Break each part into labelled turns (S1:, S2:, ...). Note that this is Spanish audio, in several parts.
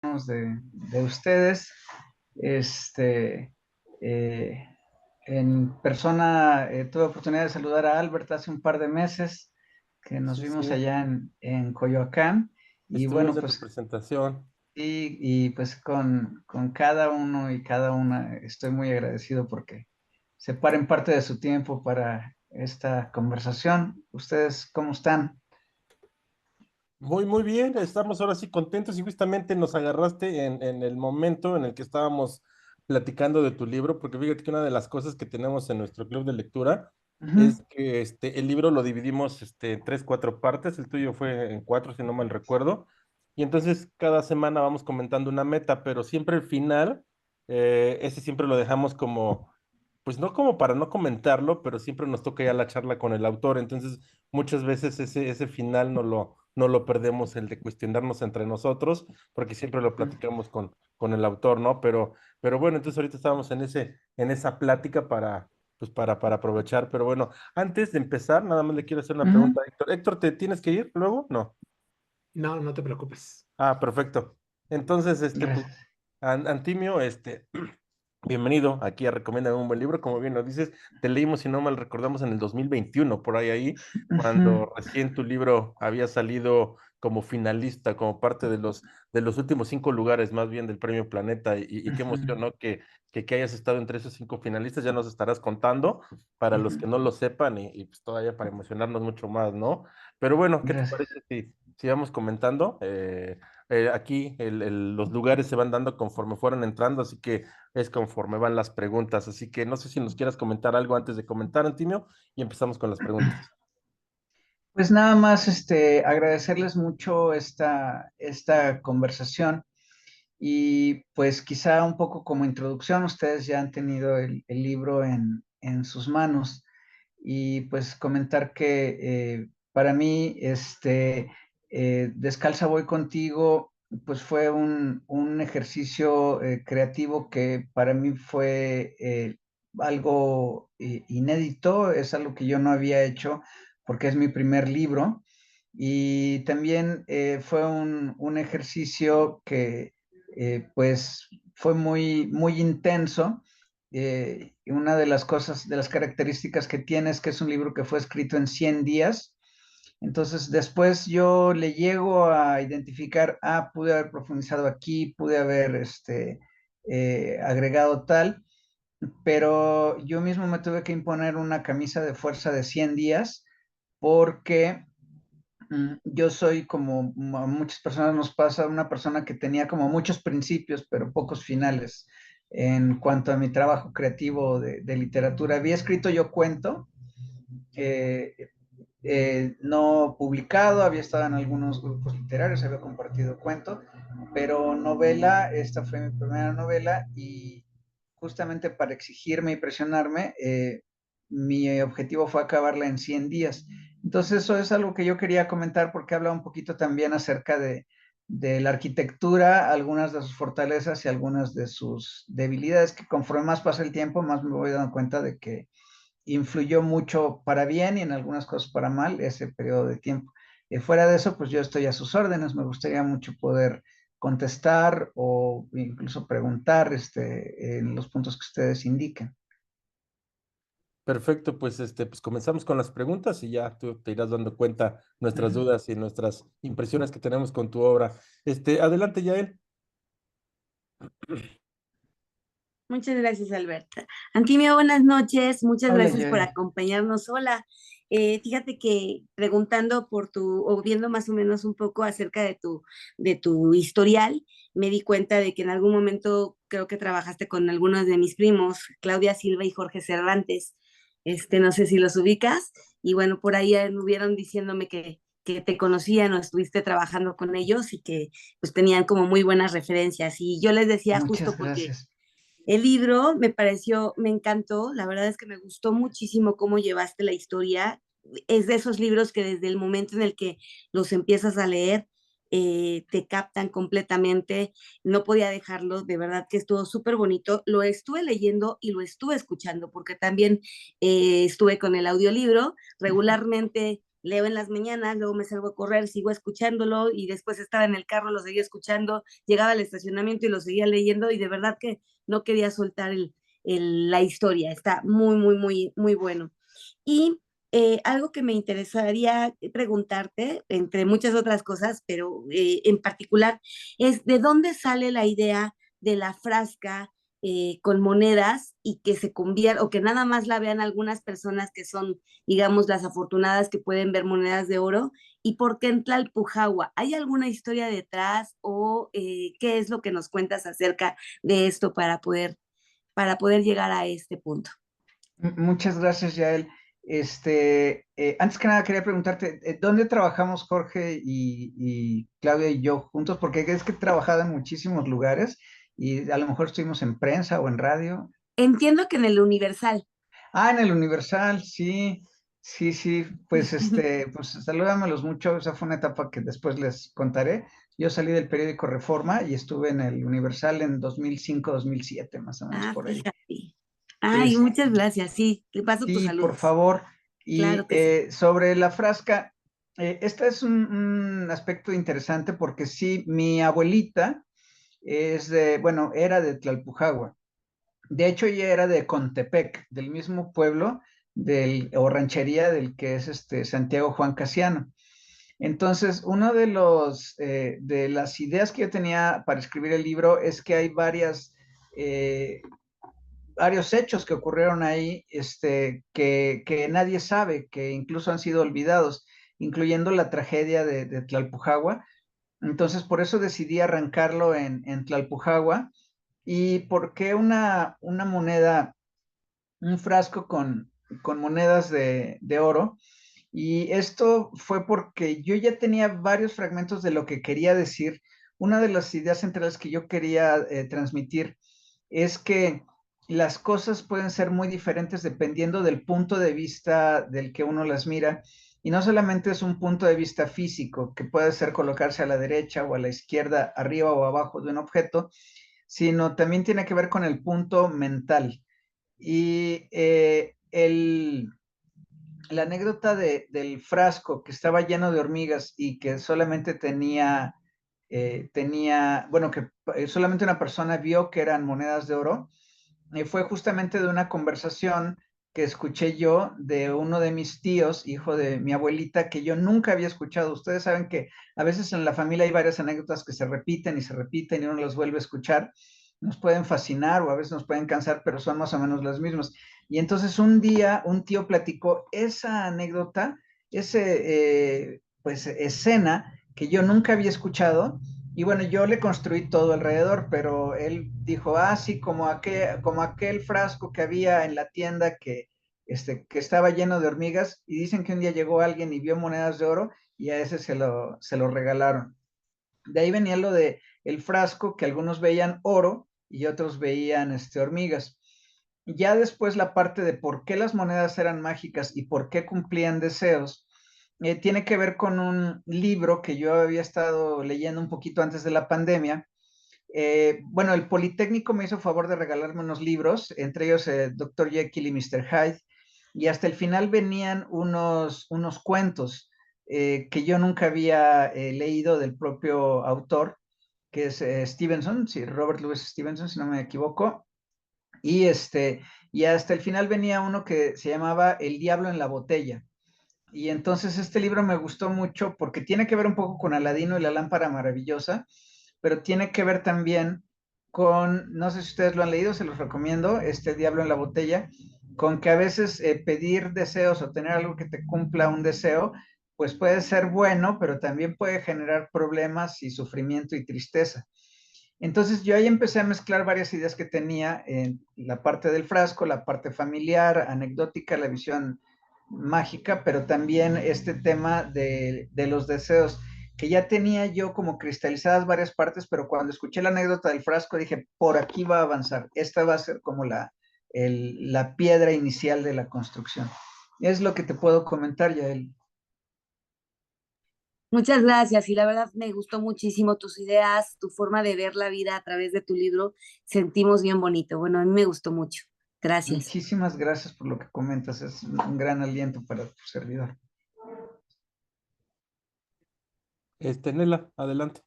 S1: de ustedes. Este, eh, en persona tuve oportunidad de saludar a Albert hace un par de meses, que nos
S2: Sí,
S1: vimos
S2: sí,
S1: allá en Coyoacán. Y
S2: estuvimos
S1: bueno,
S2: en tu
S1: pues
S2: presentación.
S1: y pues con cada uno y cada una estoy muy agradecido porque separen parte de su tiempo para esta conversación. ¿Ustedes cómo están?
S2: Muy, muy bien, estamos ahora sí contentos y justamente nos agarraste en el momento en el que estábamos platicando de tu libro, porque fíjate que una de las cosas que tenemos en nuestro club de lectura
S1: Ujú,
S2: es que el libro lo dividimos en tres, cuatro partes, el tuyo fue en cuatro, si no mal recuerdo, y entonces cada semana vamos comentando una meta, pero siempre el final, ese siempre lo dejamos como pues no como para no comentarlo, pero siempre nos toca ya la charla con el autor, entonces muchas veces ese final no lo perdemos, el de cuestionarnos entre nosotros, porque siempre lo
S1: ujú,
S2: platicamos con el autor, ¿no? Pero bueno, entonces ahorita estábamos en esa plática pues para aprovechar, pero bueno, antes de empezar, nada más le quiero hacer una
S1: ujú.
S2: pregunta a Héctor. Héctor, ¿te tienes que ir luego? No.
S3: No, no te preocupes.
S2: Ah, perfecto. Entonces, pues,
S1: Gracias.
S2: Antimio, bienvenido aquí a Recomiéndame un buen libro. Como bien lo dices, te leímos, si no mal recordamos, en el 2021 por ahí,
S1: Ujú,
S2: cuando recién tu libro había salido como finalista, como parte de los últimos 5 lugares, más bien del Premio Planeta. Y qué
S1: ujú,
S2: emoción, ¿no? Que hayas estado entre esos 5 finalistas, ya nos estarás contando para los
S1: ujú.
S2: que no lo sepan y pues todavía para emocionarnos mucho más, ¿no? Pero bueno, ¿qué te
S1: Gracias.
S2: parece si vamos comentando? Aquí los lugares se van dando conforme fueron entrando, así que es conforme van las preguntas. Así que no sé si nos quieras comentar algo antes de comentar, Antimio, y empezamos con las preguntas.
S1: Pues nada más agradecerles mucho esta conversación y pues quizá un poco como introducción, ustedes ya han tenido el libro en sus manos y pues comentar que para mí Descalza voy contigo, pues fue un ejercicio creativo que para mí fue algo inédito, es algo que yo no había hecho porque es mi primer libro y también fue un ejercicio que pues fue muy intenso. Y una de las cosas, de las características que tiene es que es un libro que fue escrito en 100 días. Entonces, después yo le llego a identificar, pude haber profundizado aquí, pude haber agregado tal, pero yo mismo me tuve que imponer una camisa de fuerza de 100 días porque yo soy como a muchas personas nos pasa, una persona que tenía como muchos principios, pero pocos finales en cuanto a mi trabajo creativo de literatura. Había escrito yo cuento, eh, no publicado, había estado en algunos grupos literarios, había compartido cuento, pero novela, esta fue mi primera novela y justamente para exigirme y presionarme, mi objetivo fue acabarla en 100 días. Entonces eso es algo que yo quería comentar porque habla un poquito también acerca de la arquitectura, algunas de sus fortalezas y algunas de sus debilidades, que conforme más pasa el tiempo, más me voy dando cuenta de que influyó mucho para bien y en algunas cosas para mal ese periodo de tiempo. Fuera de eso, pues yo estoy a sus órdenes, me gustaría mucho poder contestar o incluso preguntar en los puntos que ustedes indiquen.
S2: Perfecto, pues comenzamos con las preguntas y ya tú te irás dando cuenta nuestras
S1: Ujú.
S2: dudas y nuestras impresiones que tenemos con tu obra. Adelante, Yael.
S4: Muchas gracias, Alberta. Antimio, buenas noches. Muchas
S1: Hola,
S4: gracias por
S1: Yael.
S4: acompañarnos. Hola. Fíjate que preguntando por o viendo más o menos un poco acerca de tu historial, me di cuenta de que en algún momento creo que trabajaste con algunos de mis primos, Claudia Silva y Jorge Cervantes. No sé si los ubicas. Y bueno, por ahí anduvieron diciéndome que te conocían o estuviste trabajando con ellos y que pues tenían como muy buenas referencias. Y yo les decía
S1: Muchas
S4: justo porque
S1: gracias.
S4: el libro me pareció, me encantó, la verdad es que me gustó muchísimo cómo llevaste la historia. Es de esos libros que desde el momento en el que los empiezas a leer, te captan completamente. No podía dejarlo, de verdad que estuvo súper bonito. Lo estuve leyendo y lo estuve escuchando porque también estuve con el audiolibro.
S1: Ujú.
S4: Regularmente leo en las mañanas, luego me salgo a correr, sigo escuchándolo y después estaba en el carro, lo seguía escuchando, llegaba al estacionamiento y lo seguía leyendo y de verdad que no quería soltar la historia, está muy, muy, muy, muy bueno. Y algo que me interesaría preguntarte, entre muchas otras cosas, pero en particular, es de dónde sale la idea de la frasca con monedas y que se convierta, o que nada más la vean algunas personas que son, digamos, las afortunadas que pueden ver monedas de oro, y por qué en Tlalpujahua. ¿Hay alguna historia detrás o qué es lo que nos cuentas acerca de esto para poder llegar a este punto?
S1: Muchas gracias, Yael. Antes que nada quería preguntarte, ¿dónde trabajamos Jorge y Claudia y yo juntos? Porque es que he trabajado en muchísimos lugares y a lo mejor estuvimos en prensa o en radio.
S4: Entiendo que en el Universal.
S1: Ah, en el Universal, sí, sí, sí, pues pues salúdamelos mucho, esa fue una etapa que después les contaré. Yo salí del periódico Reforma y estuve en el Universal en 2005-2007, más o menos
S4: Ah,
S1: por ahí.
S4: fíjate. Ay,
S1: Es,
S4: muchas gracias. Sí, le paso tus
S1: sí, por
S4: saludos.
S1: favor. Y
S4: Claro que sí.
S1: sobre la frasca, este es un aspecto interesante porque sí, mi abuelita bueno, era de Tlalpujahua. De hecho, ella era de Contepec, del mismo pueblo o ranchería del que es Santiago Juan Casiano. Entonces, uno de las ideas que yo tenía para escribir el libro es que hay eh, varios hechos que ocurrieron ahí, que nadie sabe, que incluso han sido olvidados, incluyendo la tragedia de Tlalpujahua. Entonces, por eso decidí arrancarlo en Tlalpujahua. ¿Y por qué una moneda, un frasco con monedas de oro? Y esto fue porque yo ya tenía varios fragmentos de lo que quería decir. Una de las ideas centrales que yo quería transmitir es que las cosas pueden ser muy diferentes dependiendo del punto de vista del que uno las mira. Y no solamente es un punto de vista físico, que puede ser colocarse a la derecha o a la izquierda, arriba o abajo de un objeto, sino también tiene que ver con el punto mental. Y la anécdota del frasco que estaba lleno de hormigas y que solamente bueno, que solamente una persona vio que eran monedas de oro, fue justamente de una conversación que escuché yo de uno de mis tíos, hijo de mi abuelita, que yo nunca había escuchado. Ustedes saben que a veces en la familia hay varias anécdotas que se repiten y uno las vuelve a escuchar. Nos pueden fascinar o a veces nos pueden cansar, pero son más o menos las mismas. Y entonces un día un tío platicó esa anécdota, pues escena que yo nunca había escuchado. Y bueno, yo le construí todo alrededor, pero él dijo, ah, sí, como aquel frasco que había en la tienda que estaba lleno de hormigas, y dicen que un día llegó alguien y vio monedas de oro y a ese se lo regalaron. De ahí venía lo de el frasco, que algunos veían oro y otros veían hormigas. Ya después la parte de por qué las monedas eran mágicas y por qué cumplían deseos, tiene que ver con un libro que yo había estado leyendo un poquito antes de la pandemia. Bueno, el Politécnico me hizo favor de regalarme unos libros, entre ellos Dr. Jekyll y Mr. Hyde, y hasta el final venían unos cuentos que yo nunca había leído del propio autor, que es Stevenson, sí, Robert Louis Stevenson, si no me equivoco. Y, y hasta el final venía uno que se llamaba El Diablo en la Botella. Y entonces este libro me gustó mucho porque tiene que ver un poco con Aladino y la lámpara maravillosa, pero tiene que ver también con, no sé si ustedes lo han leído, se los recomiendo, este Diablo en la Botella, con que a veces pedir deseos o tener algo que te cumpla un deseo, pues puede ser bueno, pero también puede generar problemas y sufrimiento y tristeza. Entonces yo ahí empecé a mezclar varias ideas que tenía en la parte del frasco, la parte familiar, anecdótica, la visión mágica, pero también este tema de los deseos, que ya tenía yo como cristalizadas varias partes, pero cuando escuché la anécdota del frasco dije, por aquí va a avanzar, esta va a ser como la piedra inicial de la construcción. Es lo que te puedo comentar, Yael.
S4: Muchas gracias y la verdad me gustó muchísimo tus ideas, tu forma de ver la vida a través de tu libro. Sentimos bien bonito. Bueno, a mí me gustó mucho. Gracias.
S1: Muchísimas gracias por lo que comentas, es un gran aliento para tu servidor.
S2: Nela, adelante.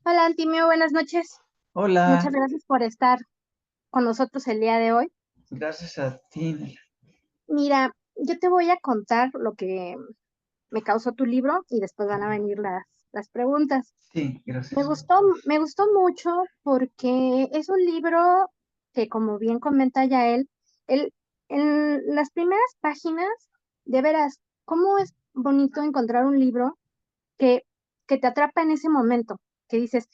S5: Hola, Antimio, buenas noches. Muchas
S1: Hola,
S5: gracias por estar con nosotros el día de hoy.
S1: gracias a ti, Nela.
S5: Mira, yo te voy a contar lo que me causó tu libro y después van a venir las preguntas.
S1: Sí,
S5: Me
S1: gracias.
S5: gustó mucho porque es un libro que, como bien comenta ya él, en las primeras páginas, de veras, cómo es bonito encontrar un libro que, que te atrapa en ese momento, que dices,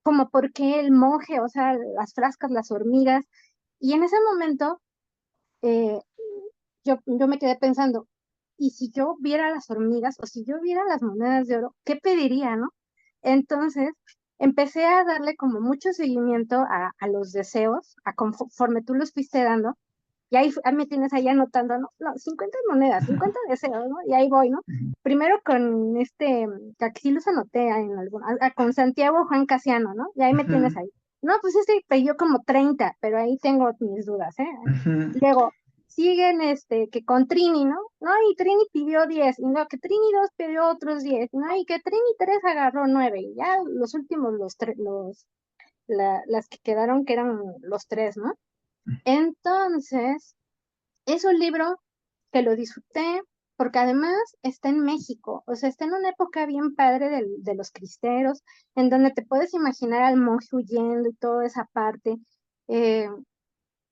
S5: como por qué el monje, o sea, las frascas, las hormigas. Y en ese momento eh, yo me quedé pensando, ¿y si yo viera las hormigas o si yo viera las monedas de oro, qué pediría, no? Entonces empecé a darle como mucho seguimiento a los deseos, a conforme tú los fuiste dando. Y ahí me tienes ahí anotando, ¿no? No, 50 monedas, 50 deseos, ¿no? Y ahí voy, ¿no? Primero con que aquí sí los anoté en algún, con Santiago Juan Casiano, ¿no? Y ahí me tienes ahí. No, pues pidió como 30, pero ahí tengo mis dudas, ¿eh? Luego, siguen que con Trini, ¿no? No, y Trini pidió 10, y no, que Trini 2 pidió otros 10, ¿no? Y que Trini 3 agarró 9, y ya los últimos, las que quedaron, que eran los 3, ¿no? Entonces, es un libro que lo disfruté porque además está en México, o sea, está en una época bien padre de los cristeros, en donde te puedes imaginar al monje huyendo y toda esa parte, eh,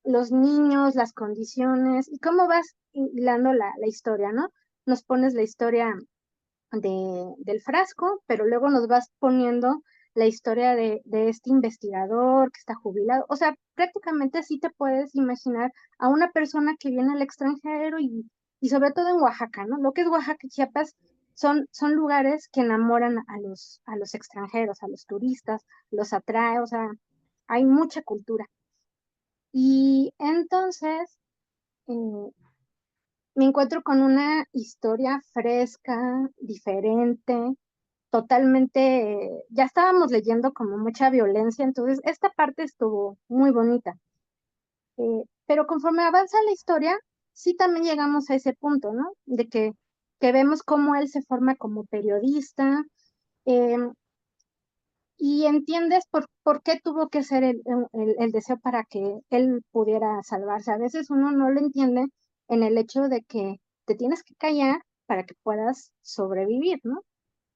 S5: los niños, las condiciones, y cómo vas hilando la historia, ¿no? Nos pones la historia del frasco, pero luego nos vas poniendo la historia de este investigador que está jubilado. O sea, prácticamente así te puedes imaginar a una persona que viene al extranjero y sobre todo en Oaxaca, ¿no? Lo que es Oaxaca y Chiapas son lugares que enamoran a los extranjeros, a los turistas, los atrae, o sea, hay mucha cultura. Y entonces eh, me encuentro con una historia fresca, diferente, totalmente, ya estábamos leyendo como mucha violencia, entonces esta parte estuvo muy bonita. Pero conforme avanza la historia, sí también llegamos a ese punto, ¿no? Que vemos cómo él se forma como periodista, eh, y entiendes por qué tuvo que ser el deseo para que él pudiera salvarse. A veces uno no lo entiende en el hecho de que te tienes que callar para que puedas sobrevivir, ¿no?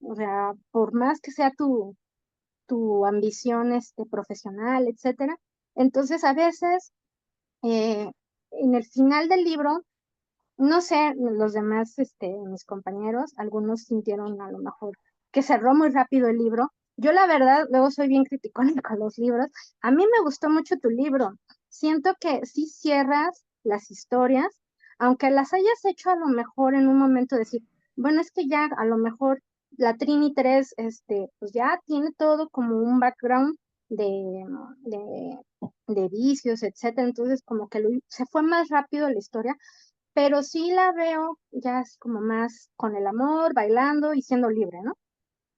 S5: O sea, por más que sea tu ambición profesional, etcétera. Entonces, a veces, eh, en el final del libro, no sé, los demás, mis compañeros, algunos sintieron a lo mejor que cerró muy rápido el libro. Yo, la verdad, luego soy bien criticona con los libros. A mí me gustó mucho tu libro. Siento que sí cierras las historias, aunque las hayas hecho a lo mejor en un momento decir, bueno, es que ya a lo mejor la Trini 3, pues ya tiene todo como un background de, de vicios, etcétera. Entonces, como que se fue más rápido la historia, pero sí la veo ya así como más con el amor, bailando y siendo libre, ¿no?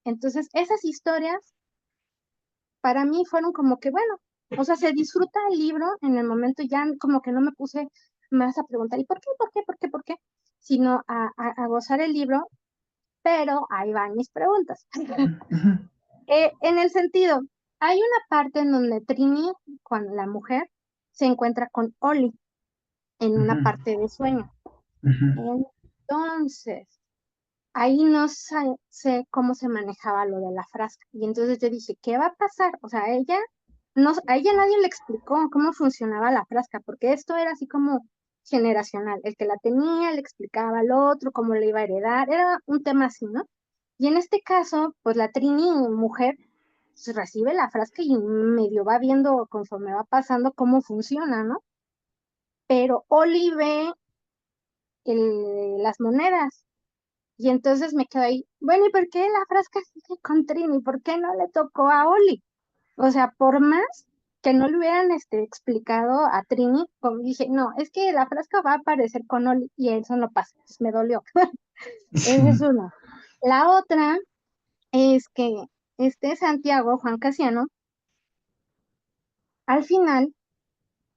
S5: Entonces, esas historias para mí fueron como que, bueno, o sea, se disfruta el libro en el momento, ya como que no me puse más a preguntar, ¿y por qué, por qué, por qué, por qué? Sino a gozar el libro, pero ahí van mis preguntas. En el sentido, hay una parte en donde Trini, cuando la mujer, se encuentra con Oli en una parte de sueño. Entonces, ahí no sé cómo se manejaba lo de la frasca. Y entonces yo dije, ¿qué va a pasar? O sea, a ella nadie le explicó cómo funcionaba la frasca, porque esto era así como generacional. El que la tenía le explicaba al otro cómo le iba a heredar, era un tema así, ¿no? Y en este caso, pues la Trini mujer pues, recibe la frasca y medio va viendo conforme va pasando cómo funciona, ¿no? Pero Oli ve las monedas. Y entonces me quedo ahí, bueno, ¿y por qué la frasca sigue con Trini? ¿Por qué no le tocó a Oli? O sea, por más que no le hubieran explicado a Trini, como dije, no, es que la frasca va a aparecer con Oli y eso no pasa. Entonces me dolió. Esa es una. La otra es que este Santiago, Juan Casiano, al final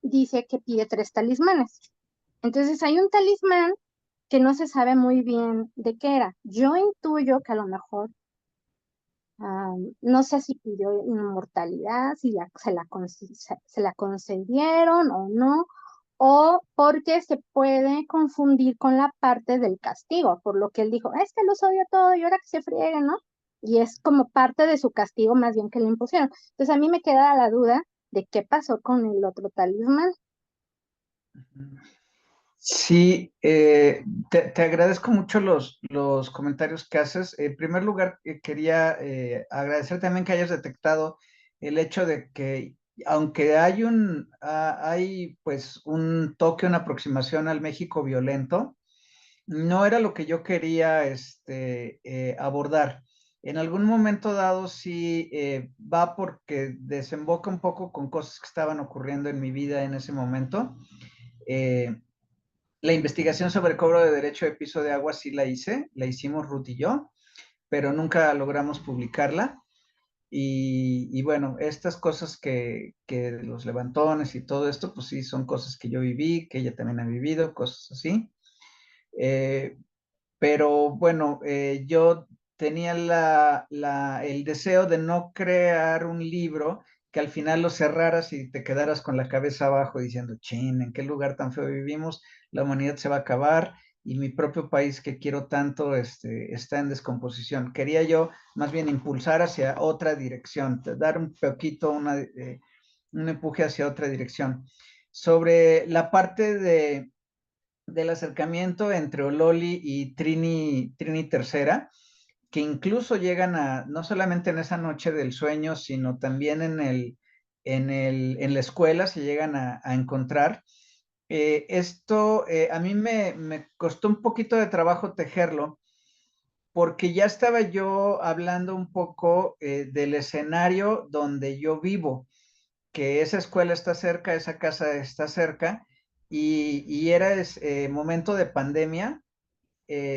S5: dice que pide 3 talismanes. Entonces hay un talismán que no se sabe muy bien de qué era. Yo intuyo que a lo mejor, no sé si pidió inmortalidad, si se la concedieron o no, o porque se puede confundir con la parte del castigo, por lo que él dijo, es que los odio todo y ahora que se frieguen, ¿no? Y es como parte de su castigo más bien que le impusieron. Entonces a mí me queda la duda de qué pasó con el otro talismán.
S1: Sí, te agradezco mucho los comentarios que haces. En primer lugar, quería agradecer también que hayas detectado el hecho de que, aunque hay pues un toque, una aproximación al México violento, no era lo que yo quería abordar. En algún momento dado sí va porque desemboca un poco con cosas que estaban ocurriendo en mi vida en ese momento. Eh, la investigación sobre cobro de derecho de piso de agua sí la hicimos Ruth y yo, pero nunca logramos publicarla. Y bueno, estas cosas que los levantones y todo esto, pues sí, son cosas que yo viví, que ella también ha vivido, cosas así. Eh, pero bueno, yo tenía el deseo de no crear un libro que al final lo cerraras y te quedaras con la cabeza abajo diciendo, chin, ¿en qué lugar tan feo vivimos? La humanidad se va a acabar y mi propio país que quiero tanto está en descomposición. Quería yo más bien impulsar hacia otra dirección, dar un poquito, un empuje hacia otra dirección. Sobre la parte del acercamiento entre Ololi y Trini Tercera, que incluso llegan a, no solamente en esa noche del sueño, sino también en la escuela se llegan a encontrar. Esto a mí me costó un poquito de trabajo tejerlo, porque ya estaba yo hablando un poco del escenario donde yo vivo, que esa escuela está cerca, esa casa está cerca, y era momento de pandemia,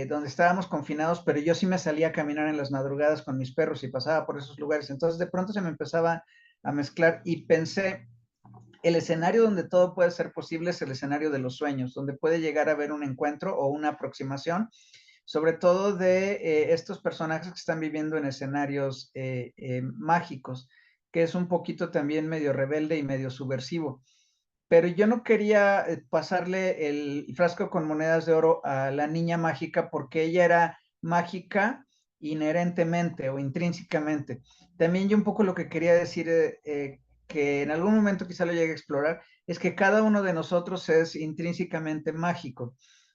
S1: donde estábamos confinados, pero yo sí me salía a caminar en las madrugadas con mis perros y pasaba por esos lugares. Entonces de pronto se me empezaba a mezclar y pensé, el escenario donde todo puede ser posible es el escenario de los sueños, donde puede llegar a haber un encuentro o una aproximación, sobre todo de estos personajes que están viviendo en escenarios mágicos, que es un poquito también medio rebelde y medio subversivo. Pero yo no quería pasarle el frasco con monedas de oro a la niña mágica porque ella era mágica inherentemente o intrínsecamente. También yo un poco lo que quería decir, que en algún momento quizá lo llegue a explorar, es que cada uno de nosotros es intrínsecamente mágico.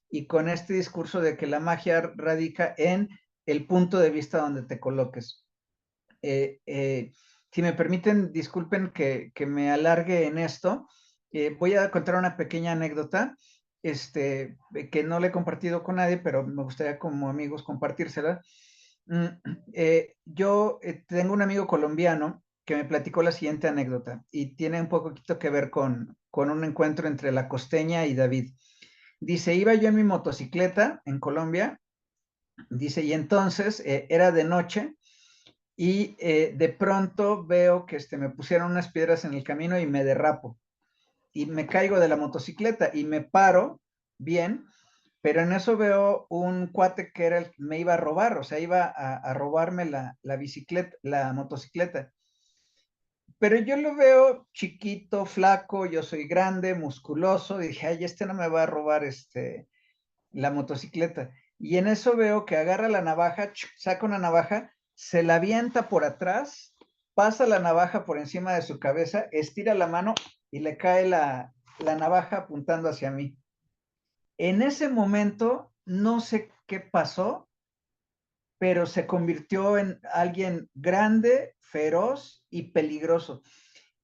S1: Y con este discurso de que la magia radica en el punto de vista donde te coloques. Eh, eh, si me permiten, disculpen que me alargue en esto. Voy a contar una pequeña anécdota, que no le he compartido con nadie, pero me gustaría como amigos compartírsela. Mm, yo tengo un amigo colombiano que me platicó la siguiente anécdota y tiene un poquito que ver con un encuentro entre la costeña y David. Dice, iba yo en mi motocicleta en Colombia, dice, y entonces era de noche y de pronto veo que me pusieron unas piedras en el camino y me derrapo y me caigo de la motocicleta y me paro bien, pero en eso veo un cuate que era el que me iba a robar, o sea, iba a robarme la bicicleta, la motocicleta. Pero yo lo veo chiquito, flaco, yo soy grande, musculoso, y dije, ay, no me va a robar la motocicleta. Y en eso veo que agarra la navaja, saca una navaja, se la avienta por atrás, pasa la navaja por encima de su cabeza, estira la mano y le cae la navaja apuntando hacia mí. En ese momento, no sé qué pasó, pero se convirtió en alguien grande, feroz y peligroso.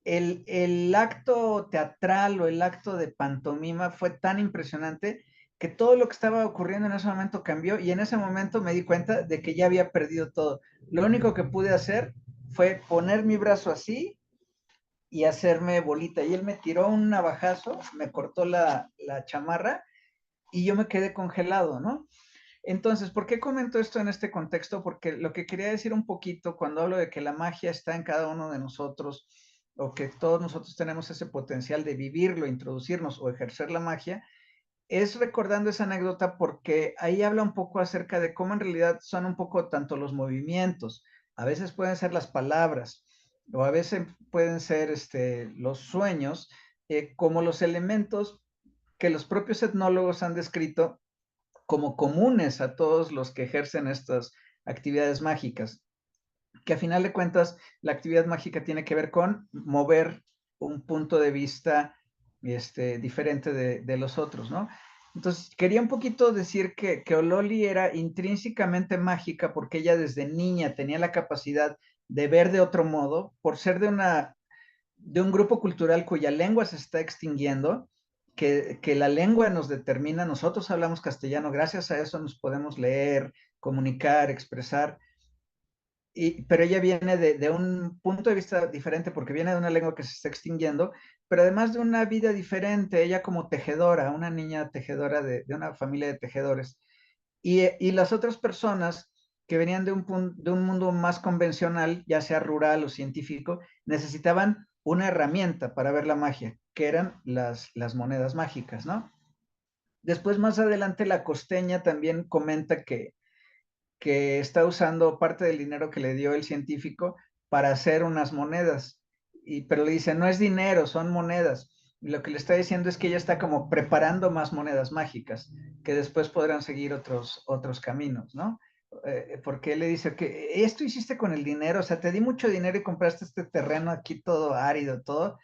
S1: El acto teatral o el acto de pantomima fue tan impresionante que todo lo que estaba ocurriendo en ese momento cambió y en ese momento me di cuenta de que ya había perdido todo. Lo único que pude hacer fue poner mi brazo así y hacerme bolita. Y él me tiró un navajazo, me cortó la chamarra y yo me quedé congelado, ¿no? Entonces, ¿por qué comento esto en este contexto? Porque lo que quería decir un poquito cuando hablo de que la magia está en cada uno de nosotros, o que todos nosotros tenemos ese potencial de vivirlo, introducirnos o ejercer la magia, es recordando esa anécdota porque ahí habla un poco acerca de cómo en realidad son un poco tanto los movimientos, a veces pueden ser las palabras, o a veces pueden ser los sueños, como los elementos que los propios etnólogos han descrito como comunes a todos los que ejercen estas actividades mágicas, que a final de cuentas la actividad mágica tiene que ver con mover un punto de vista diferente de los otros, ¿no? Entonces, quería un poquito decir que Ololi era intrínsecamente mágica porque ella desde niña tenía la capacidad de ver de otro modo, por ser de un grupo cultural cuya lengua se está extinguiendo, que la lengua nos determina, nosotros hablamos castellano, gracias a eso nos podemos leer, comunicar, expresar, pero ella viene de un punto de vista diferente porque viene de una lengua que se está extinguiendo, pero además de una vida diferente, ella como tejedora, una niña tejedora de una familia de tejedores. Y las otras personas que venían de un mundo más convencional, ya sea rural o científico, necesitaban una herramienta para ver la magia, que eran las monedas mágicas, ¿no? Después, más adelante, la costeña también comenta que está usando parte del dinero que le dio el científico para hacer unas monedas. Pero le dice, no es dinero, son monedas. Y lo que le está diciendo es que ella está como preparando más monedas mágicas, que después podrán seguir otros caminos, ¿no? Porque él le dice que esto hiciste con el dinero, o sea, te di mucho dinero y compraste este terreno aquí todo árido, todo.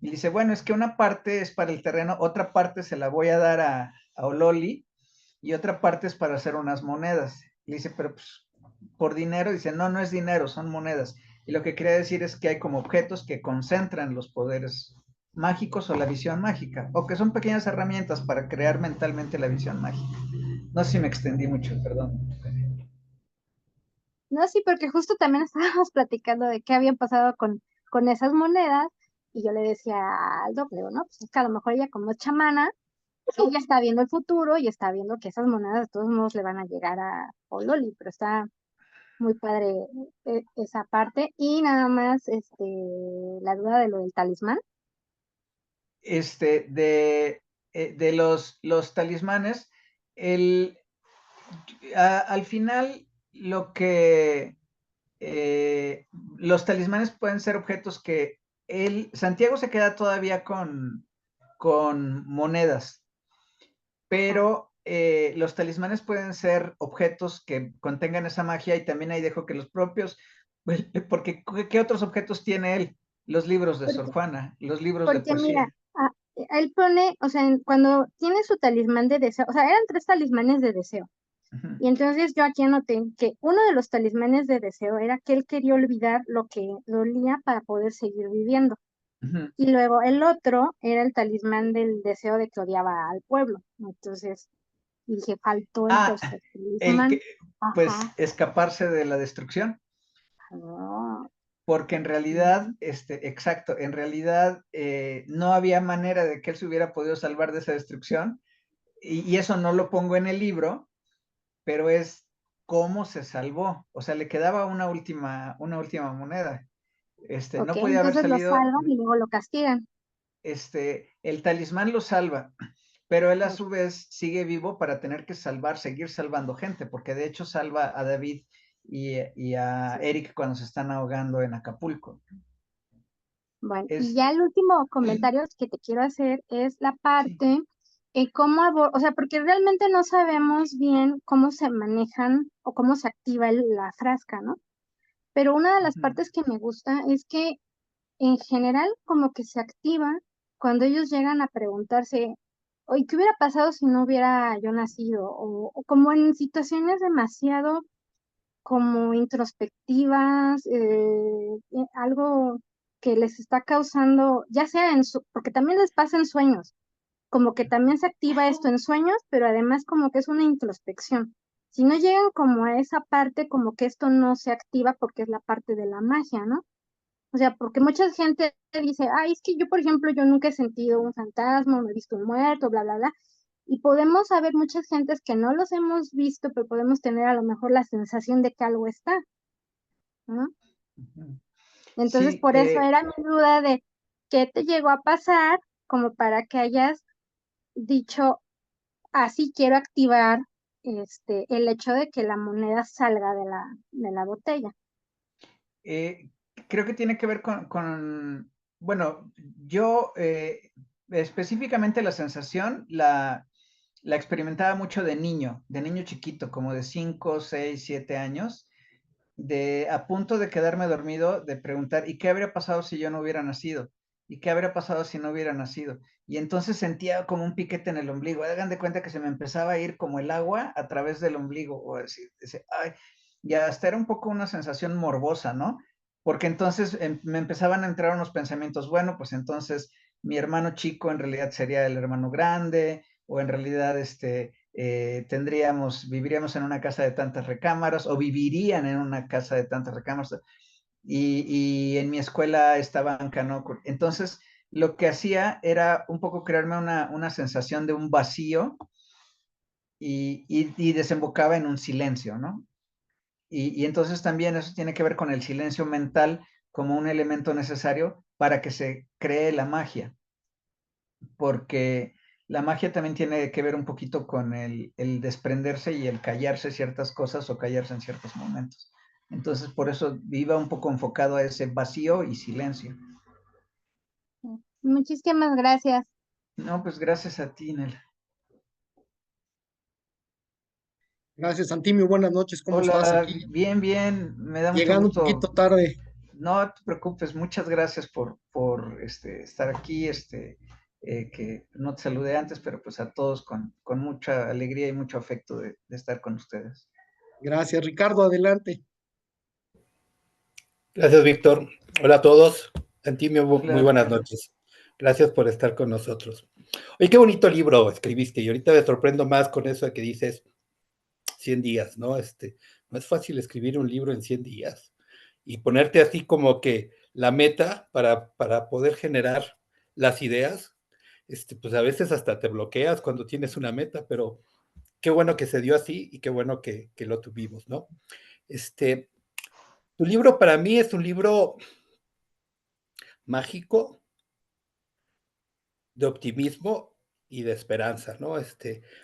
S1: Y dice, bueno, es que una parte es para el terreno, otra parte se la voy a dar a Ololi y otra parte es para hacer unas monedas. Le dice, pero pues, por dinero, dice, no, no es dinero, son monedas. Y lo que quería decir es que hay como objetos que concentran los poderes mágicos o la visión mágica, o que son pequeñas herramientas para crear mentalmente la visión mágica. No sé si me extendí mucho, perdón.
S5: No, sí, porque justo también estábamos platicando de qué había pasado con esas monedas, y yo le decía al doble, ¿no? Pues es que a lo mejor ella como es chamana, ella está viendo el futuro y está viendo que esas monedas de todos modos le van a llegar a Ololi, pero está muy padre esa parte. Y nada más, la duda de lo del talismán.
S1: Este, de los talismanes, el, al final lo que los talismanes pueden ser objetos que Santiago se queda todavía con monedas, pero los talismanes pueden ser objetos que contengan esa magia y también ahí dejo que los propios, porque ¿qué otros objetos tiene él? Los libros de Sor
S5: Porque,
S1: Juana, los libros de
S5: porque mira,
S1: poesía.
S5: él pone, o sea, cuando tiene su talismán de deseo, o sea, eran 3 talismanes de deseo.
S1: Ujú,
S5: Y entonces yo aquí anoté que uno de los talismanes de deseo era que él quería olvidar lo que dolía para poder seguir viviendo.
S1: ujú.
S5: Y luego el otro era el talismán del deseo de que odiaba al pueblo. Entonces dije, faltó el
S1: Ah,
S5: tercer
S1: el que,
S5: talismán.
S1: pues,
S5: Ajá.
S1: escaparse de la destrucción.
S5: Ah,
S1: Porque en realidad,
S5: mm,
S1: exacto, en realidad no había manera de que él se hubiera podido salvar de esa destrucción, y eso no lo pongo en el libro, pero es cómo se salvó, o sea, le quedaba una última moneda,
S5: ok,
S1: no podía haber
S5: entonces lo
S1: salido,
S5: salvan y luego lo castigan.
S1: el talismán lo salva, pero él a
S5: Ok,
S1: su vez sigue vivo para tener que seguir salvando gente, porque de hecho salva a David y a
S5: sí.
S1: Eric cuando se están ahogando en Acapulco.
S5: Bueno, y
S1: Es,
S5: ya el último comentario que te quiero hacer es la
S1: sí.
S5: parte, o sea, porque realmente no sabemos bien cómo se manejan o cómo se activa la frasca, ¿no? Pero una de las
S1: Ujú.
S5: partes que me gusta es que en general como que se activa cuando ellos llegan a preguntarse, oye, ¿qué hubiera pasado si no hubiera yo nacido? O como en situaciones demasiado como introspectivas, algo que les está causando, ya sea porque también les pasa en sueños, como que también se activa esto en sueños, pero además como que es una introspección. Si no llegan como a esa parte, como que esto no se activa porque es la parte de la magia, ¿no? O sea, porque mucha gente dice, ay, es que yo, por ejemplo, yo nunca he sentido un fantasma, no he visto un muerto, bla, bla, bla. Y podemos saber muchas gentes que no los hemos visto, pero podemos tener a lo mejor la sensación de que algo está, ¿no?
S1: Ujú.
S5: Entonces,
S1: Sí,
S5: por eso era mi duda de qué te llegó a pasar como para que hayas dicho, así quiero activar el hecho de que la moneda salga de la botella.
S1: Eh, Creo que tiene que ver bueno, yo específicamente la sensación la experimentaba mucho de niño chiquito, como de 5, 6, 7 años, a punto de quedarme dormido, de preguntar, ¿y qué habría pasado si yo no hubiera nacido? ¿Y qué habría pasado si no hubiera nacido? Y entonces sentía como un piquete en el ombligo. Hagan de cuenta que se me empezaba a ir como el agua a través del ombligo. O decir, ay, y hasta era un poco una sensación morbosa, ¿no? Porque entonces me empezaban a entrar unos pensamientos, bueno, pues entonces mi hermano chico en realidad sería el hermano grande, o en realidad viviríamos en una casa de tantas recámaras, o vivirían en una casa de tantas recámaras, y en mi escuela estaban ¿no? Entonces, lo que hacía era un poco crearme una sensación de un vacío y desembocaba en un silencio, ¿no? Y entonces también eso tiene que ver con el silencio mental como un elemento necesario para que se cree la magia, porque la magia también tiene que ver un poquito con el desprenderse y el callarse ciertas cosas o callarse en ciertos momentos. Entonces, por eso iba un poco enfocado a ese vacío y silencio.
S5: Muchísimas gracias.
S1: No, pues gracias a ti, Nel.
S6: Gracias, Antimio. Buenas noches. ¿Cómo estás
S1: Hola,
S6: aquí?
S1: bien, bien, me da mucho
S6: Llegando un
S1: gusto.
S6: poquito tarde.
S1: No te preocupes, muchas gracias por estar aquí, que no te saludé antes, pero pues a todos con mucha alegría y mucho afecto de estar con ustedes.
S6: Gracias, Ricardo. Adelante.
S3: Gracias, Víctor. Hola a todos. Antimio, muy
S1: Hola,
S3: buenas
S1: Ricardo.
S3: noches. Gracias por estar con nosotros. Oye, qué bonito libro escribiste y ahorita me sorprendo más con eso de que dices 100 días, ¿no? No es fácil escribir un libro en 100 días y ponerte así como que la meta para poder generar las ideas, pues a veces hasta te bloqueas cuando tienes una meta, pero qué bueno que se dio así y qué bueno que lo tuvimos, ¿no? Tu libro para mí es un libro mágico, de optimismo y de esperanza, ¿no?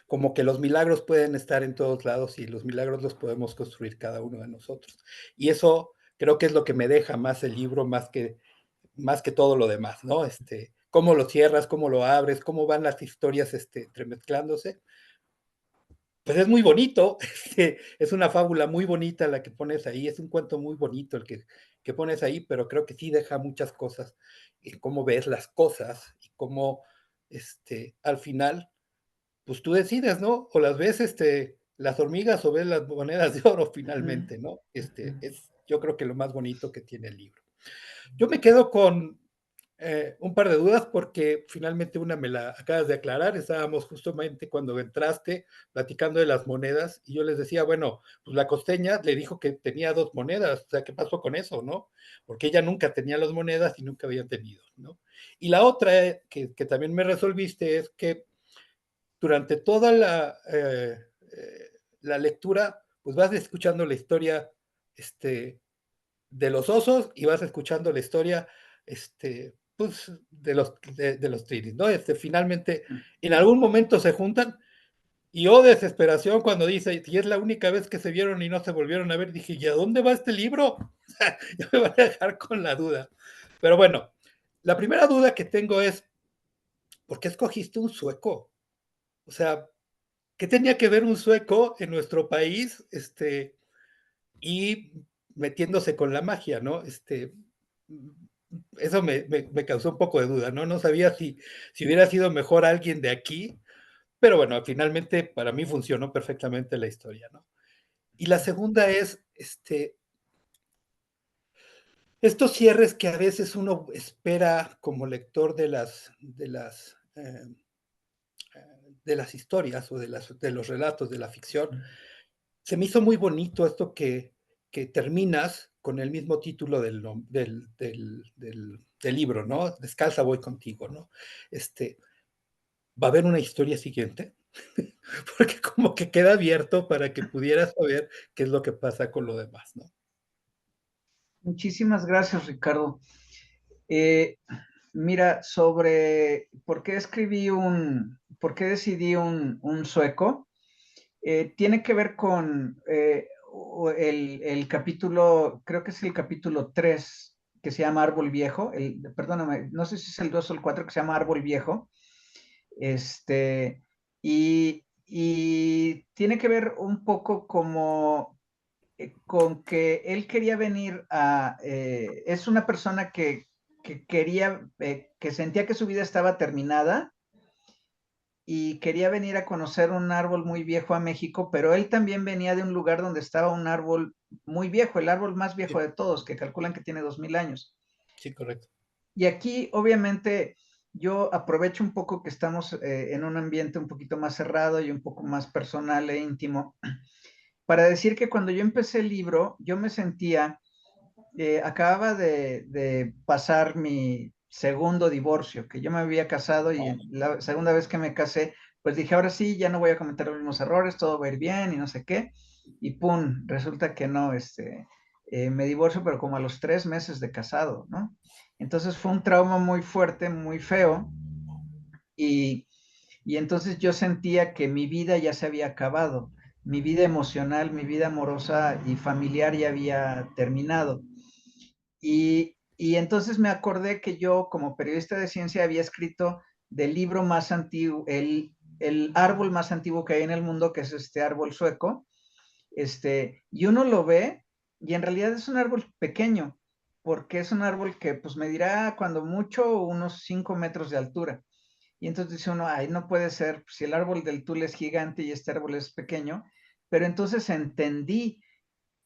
S3: Como que los milagros pueden estar en todos lados y los milagros los podemos construir cada uno de nosotros. Y eso creo que es lo que me deja más el libro, más que todo lo demás, ¿no? Cómo lo cierras, cómo lo abres, cómo van las historias entremezclándose. Pues es muy bonito, es una fábula muy bonita la que pones ahí, es un cuento muy bonito el que pones ahí, pero creo que sí deja muchas cosas en cómo ves las cosas y cómo al final, pues tú decides, ¿no? O las ves las hormigas o ves las monedas de oro finalmente, ¿no? Es yo creo que lo más bonito que tiene el libro. Yo me quedo con un par de dudas porque finalmente una me la acabas de aclarar. Estábamos justamente cuando entraste platicando de las monedas y yo les decía, bueno, pues la costeña le dijo que tenía 2 monedas, o sea, ¿qué pasó con eso, no? Porque ella nunca tenía las monedas y nunca había tenido, ¿no? Y la otra que también me resolviste es que durante toda la lectura, pues vas escuchando la historia de los osos y vas escuchando la historia pues, de los trinis, ¿no? Finalmente, en algún momento se juntan y oh, desesperación cuando dice, y es la única vez que se vieron y no se volvieron a ver, dije, ¿y a dónde va este libro? Ya me van a dejar con la duda. Pero bueno, la primera duda que tengo es, ¿por qué escogiste un sueco? O sea, ¿qué tenía que ver un sueco en nuestro país? Y metiéndose con la magia, ¿no? Eso me causó un poco de duda, ¿no? No sabía si hubiera sido mejor alguien de aquí, pero bueno, finalmente para mí funcionó perfectamente la historia, ¿no? Y la segunda es, estos cierres que a veces uno espera como lector de las historias o de los relatos de la ficción, se me hizo muy bonito esto que terminas con el mismo título del libro, ¿no? Descalza voy contigo, ¿no? Va a haber una historia siguiente, porque como que queda abierto para que pudieras saber qué es lo que pasa con lo demás, ¿no?
S1: Muchísimas gracias, Ricardo. Mira, sobre por qué por qué decidí un sueco, tiene que ver con el capítulo, creo que es el capítulo 3 que se llama Árbol Viejo, perdóname, no sé si es el 2 o el 4 que se llama Árbol Viejo, y tiene que ver un poco como con que él quería venir es una persona que quería, que sentía que su vida estaba terminada y quería venir a conocer un árbol muy viejo a México, pero él también venía de un lugar donde estaba un árbol muy viejo, el árbol más viejo
S3: Sí,
S1: de todos, que calculan que tiene 2000 años.
S3: sí, correcto.
S1: Y aquí, obviamente, yo aprovecho un poco que estamos en un ambiente un poquito más cerrado y un poco más personal e íntimo, para decir que cuando yo empecé el libro, yo me sentía, acababa de pasar mi segundo divorcio, que yo me había casado y la segunda vez que me casé, pues dije, ahora sí, ya no voy a cometer los mismos errores, todo va a ir bien y no sé qué. Y pum, resulta que no, me divorcio, pero como a los 3 meses de casado, ¿no? Entonces fue un trauma muy fuerte, muy feo, y, y entonces yo sentía que mi vida ya se había acabado, mi vida emocional, mi vida amorosa y familiar ya había terminado. Y entonces me acordé que yo, como periodista de ciencia, había escrito del libro más antiguo, el árbol más antiguo que hay en el mundo, que es este árbol sueco, y uno lo ve y en realidad es un árbol pequeño, porque es un árbol que pues medirá cuando mucho unos 5 metros de altura. Y entonces dice uno, ay, no puede ser, si el árbol del tul es gigante y este árbol es pequeño, pero entonces entendí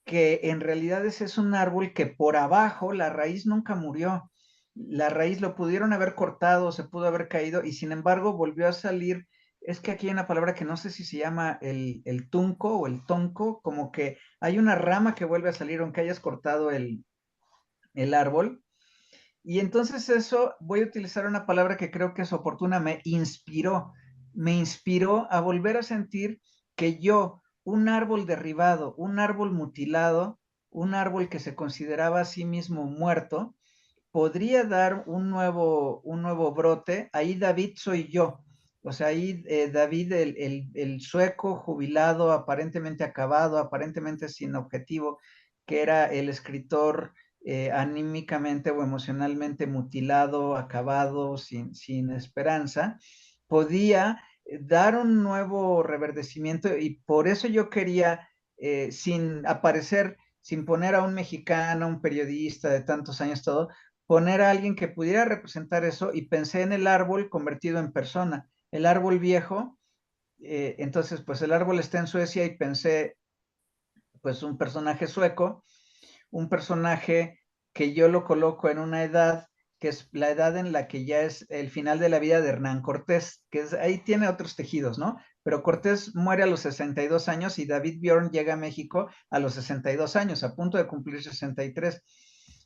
S1: que en realidad ese es un árbol que por abajo la raíz nunca murió. La raíz lo pudieron haber cortado, se pudo haber caído y sin embargo volvió a salir. Es que aquí hay una palabra que no sé si se llama el tunco o el tonco, como que hay una rama que vuelve a salir aunque hayas cortado el árbol. Y entonces eso, voy a utilizar una palabra que creo que es oportuna, me inspiró a volver a sentir que yo, un árbol derribado, un árbol mutilado, un árbol que se consideraba a sí mismo muerto, podría dar un nuevo brote. Ahí David soy yo. O sea, ahí David, el sueco jubilado, aparentemente acabado, aparentemente sin objetivo, que era el escritor anímicamente o emocionalmente mutilado, acabado, sin esperanza, podía dar un nuevo reverdecimiento y por eso yo quería, sin aparecer, sin poner a un mexicano, un periodista de tantos años, todo, poner a alguien que pudiera representar eso y pensé en el árbol convertido en persona, el árbol viejo. Entonces pues el árbol está en Suecia y pensé pues un personaje sueco, un personaje que yo lo coloco en una edad que es la edad en la que ya es el final de la vida de Hernán Cortés, que es, ahí tiene otros tejidos, ¿no? Pero Cortés muere a los 62 años y David Bjorn llega a México a los 62 años, a punto de cumplir 63.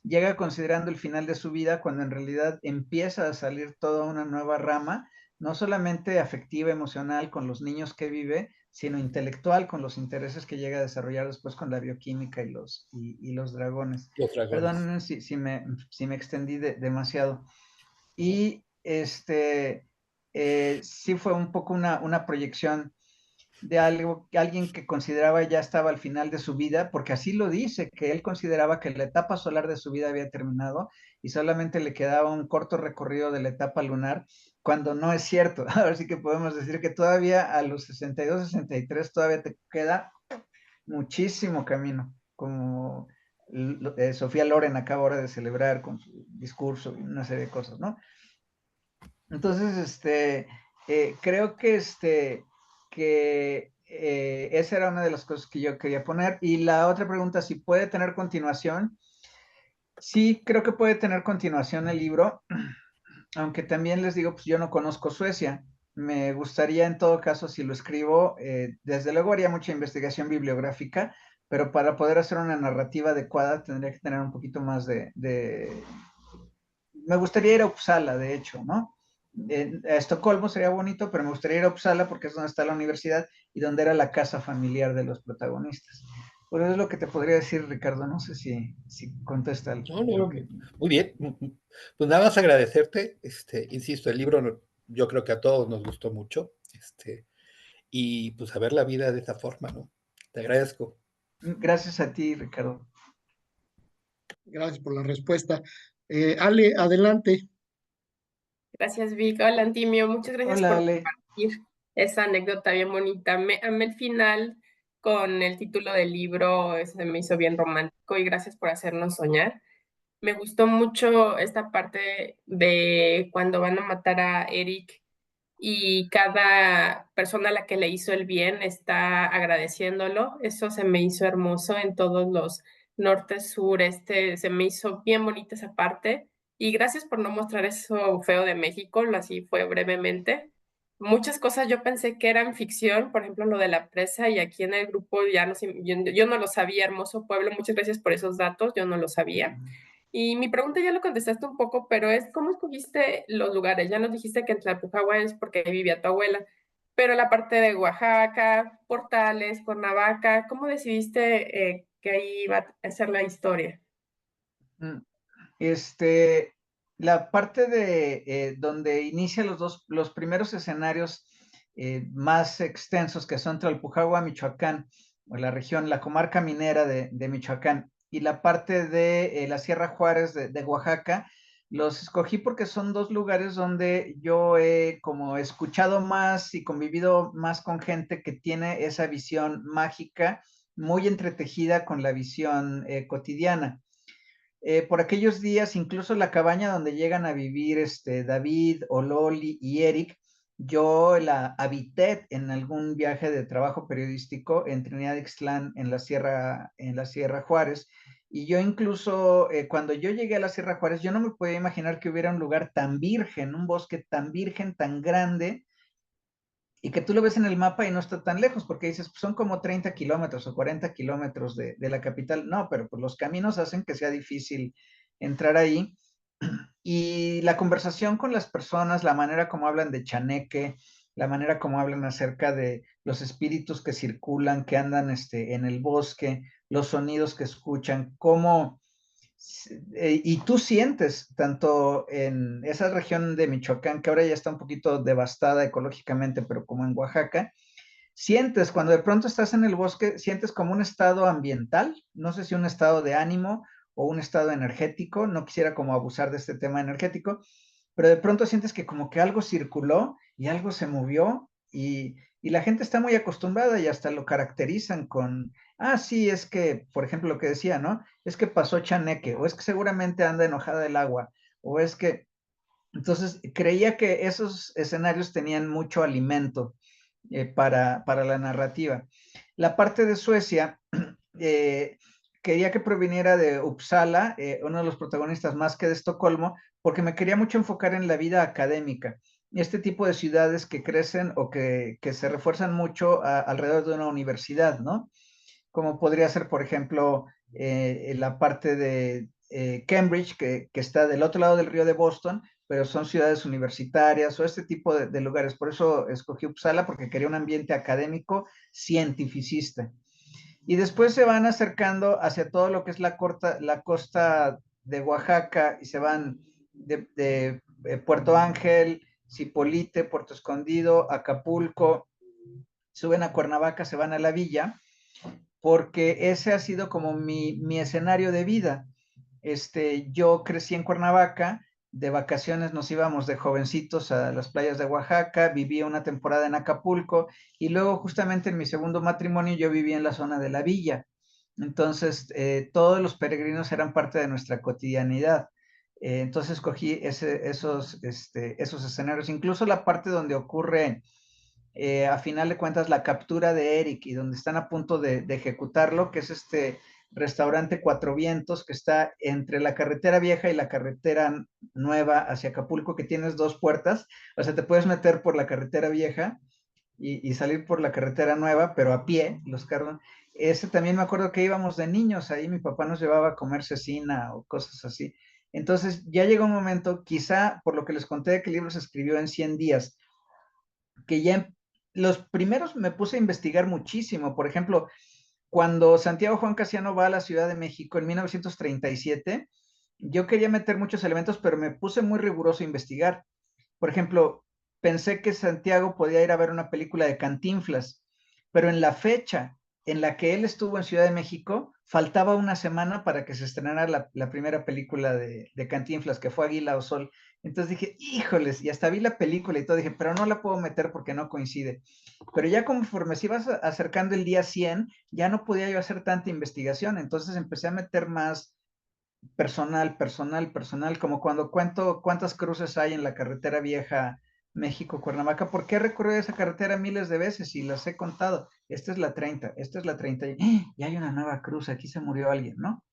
S1: Llega considerando el final de su vida cuando en realidad empieza a salir toda una nueva rama, no solamente afectiva, emocional con los niños que vive, sino intelectual con los intereses que llega a desarrollar después con la bioquímica y los dragones.
S3: Los dragones.
S1: Perdón si me extendí demasiado. Y sí fue un poco una proyección de algo, alguien que consideraba ya estaba al final de su vida, porque así lo dice, que él consideraba que la etapa solar de su vida había terminado y solamente le quedaba un corto recorrido de la etapa lunar, cuando no es cierto. Ahora sí que podemos decir que todavía a los 62, 63 todavía te queda muchísimo camino, como Sofía Loren acaba ahora de celebrar con su discurso y una serie de cosas, ¿no? Entonces, creo que, esa era una de las cosas que yo quería poner. Y la otra pregunta, si puede tener continuación. Sí, creo que puede tener continuación el libro, aunque también les digo, pues yo no conozco Suecia. Me gustaría en todo caso, si lo escribo, desde luego haría mucha investigación bibliográfica, pero para poder hacer una narrativa adecuada tendría que tener un poquito más me gustaría ir a Uppsala, de hecho, ¿no? A Estocolmo sería bonito, pero me gustaría ir a Uppsala porque es donde está la universidad y donde era la casa familiar de los protagonistas. Pues es lo que te podría decir, Ricardo. No sé si contesta
S3: No, no,
S1: lo
S3: no,
S1: que...
S3: muy bien. Pues nada más agradecerte, insisto, el libro yo creo que a todos nos gustó mucho, y pues a ver la vida de esa forma, ¿no? Te agradezco.
S1: Gracias a ti, Ricardo.
S6: Gracias por la respuesta. Ale, adelante.
S7: Gracias, Vic. Hola, Antimio. Muchas gracias
S1: Hola,
S7: por
S1: Ale.
S7: compartir esa anécdota bien bonita. Amé el final con el título del libro, se me hizo bien romántico y gracias por hacernos soñar. Me gustó mucho esta parte de cuando van a matar a Eric y cada persona a la que le hizo el bien está agradeciéndolo. Eso se me hizo hermoso en todos los norte, sur, se me hizo bien bonita esa parte. Y gracias por no mostrar eso feo de México, lo así fue brevemente. Muchas cosas yo pensé que eran ficción, por ejemplo lo de la presa, y aquí en el grupo ya no, yo no lo sabía, hermoso pueblo, muchas gracias por esos datos, yo no lo sabía. Y mi pregunta ya lo contestaste un poco, pero es, ¿cómo escogiste los lugares? Ya nos dijiste que en Tlalpujahua es porque ahí vivía tu abuela, pero la parte de Oaxaca, Portales, Cuernavaca, ¿cómo decidiste que ahí iba a ser la historia?
S1: Mm, la parte de donde inicia los primeros escenarios más extensos, que son Tlalpujahua, Michoacán, o la región, la comarca minera de Michoacán, y la parte de la Sierra Juárez de Oaxaca, los escogí porque son dos lugares donde yo he como escuchado más y convivido más con gente que tiene esa visión mágica, muy entretejida con la visión cotidiana. Por aquellos días, incluso la cabaña donde llegan a vivir David, Ololi y Eric, yo la habité en algún viaje de trabajo periodístico en Trinidad Ixtlán, en la Sierra Juárez. Y yo incluso, cuando yo llegué a la Sierra Juárez, yo no me podía imaginar que hubiera un lugar tan virgen, un bosque tan virgen, tan grande, y que tú lo ves en el mapa y no está tan lejos, porque dices, pues son como 30 kilómetros o 40 kilómetros de la capital. No, pero pues los caminos hacen que sea difícil entrar ahí. Y la conversación con las personas, la manera como hablan de chaneque, la manera como hablan acerca de los espíritus que circulan, que andan en el bosque, los sonidos que escuchan, cómo y tú sientes, tanto en esa región de Michoacán, que ahora ya está un poquito devastada ecológicamente, pero como en Oaxaca, sientes cuando de pronto estás en el bosque, sientes como un estado ambiental, no sé si un estado de ánimo o un estado energético, no quisiera como abusar de este tema energético, pero de pronto sientes que como que algo circuló y algo se movió y la gente está muy acostumbrada y hasta lo caracterizan con, sí, es que, por ejemplo, lo que decía, ¿no? Es que pasó chaneque, o es que seguramente anda enojada el agua, o es que, entonces, creía que esos escenarios tenían mucho alimento para la narrativa. La parte de Suecia, eh, quería que proviniera de Uppsala, uno de los protagonistas más que de Estocolmo, porque me quería mucho enfocar en la vida académica. Este tipo de ciudades que crecen o que se refuerzan mucho alrededor de una universidad, ¿no? Como podría ser, por ejemplo, la parte de Cambridge, que está del otro lado del río de Boston, pero son ciudades universitarias o este tipo de lugares. Por eso escogí Uppsala, porque quería un ambiente académico cientificista. Y después se van acercando hacia todo lo que es la costa de Oaxaca y se van de Puerto Ángel, Zipolite, Puerto Escondido, Acapulco, suben a Cuernavaca, se van a la villa, porque ese ha sido como mi escenario de vida. Yo crecí en Cuernavaca, de vacaciones nos íbamos de jovencitos a las playas de Oaxaca, viví una temporada en Acapulco y luego justamente en mi segundo matrimonio yo viví en la zona de la villa. Entonces, todos los peregrinos eran parte de nuestra cotidianidad. Entonces, escogí esos escenarios, incluso la parte donde ocurre a final de cuentas la captura de Eric y donde están a punto de ejecutarlo, que es este restaurante Cuatro Vientos que está entre la carretera vieja y la carretera nueva hacia Acapulco, que tienes dos puertas, o sea, te puedes meter por la carretera vieja y salir por la carretera nueva, pero a pie, los carros. Ese también me acuerdo que íbamos de niños, ahí mi papá nos llevaba a comer cecina o cosas así. Entonces ya llegó un momento, quizá por lo que les conté que el libro se escribió en 100 días, que ya los primeros me puse a investigar muchísimo. Por ejemplo, cuando Santiago Juan Casiano va a la Ciudad de México en 1937, yo quería meter muchos elementos, pero me puse muy riguroso a investigar. Por ejemplo, pensé que Santiago podía ir a ver una película de Cantinflas, pero en la fecha en la que él estuvo en Ciudad de México, faltaba una semana para que se estrenara la primera película de Cantinflas, que fue Águila o Sol. Entonces dije, híjoles, y hasta vi la película y todo, dije, pero no la puedo meter porque no coincide. Pero ya conforme se iba acercando el día 100, ya no podía yo hacer tanta investigación, entonces empecé a meter más personal, como cuando cuento cuántas cruces hay en la carretera vieja México-Cuernavaca. ¿Por qué he recorrido esa carretera miles de veces y las he contado? Esta es la 30, esta es la 30, y hay una nueva cruz, aquí se murió alguien, ¿no?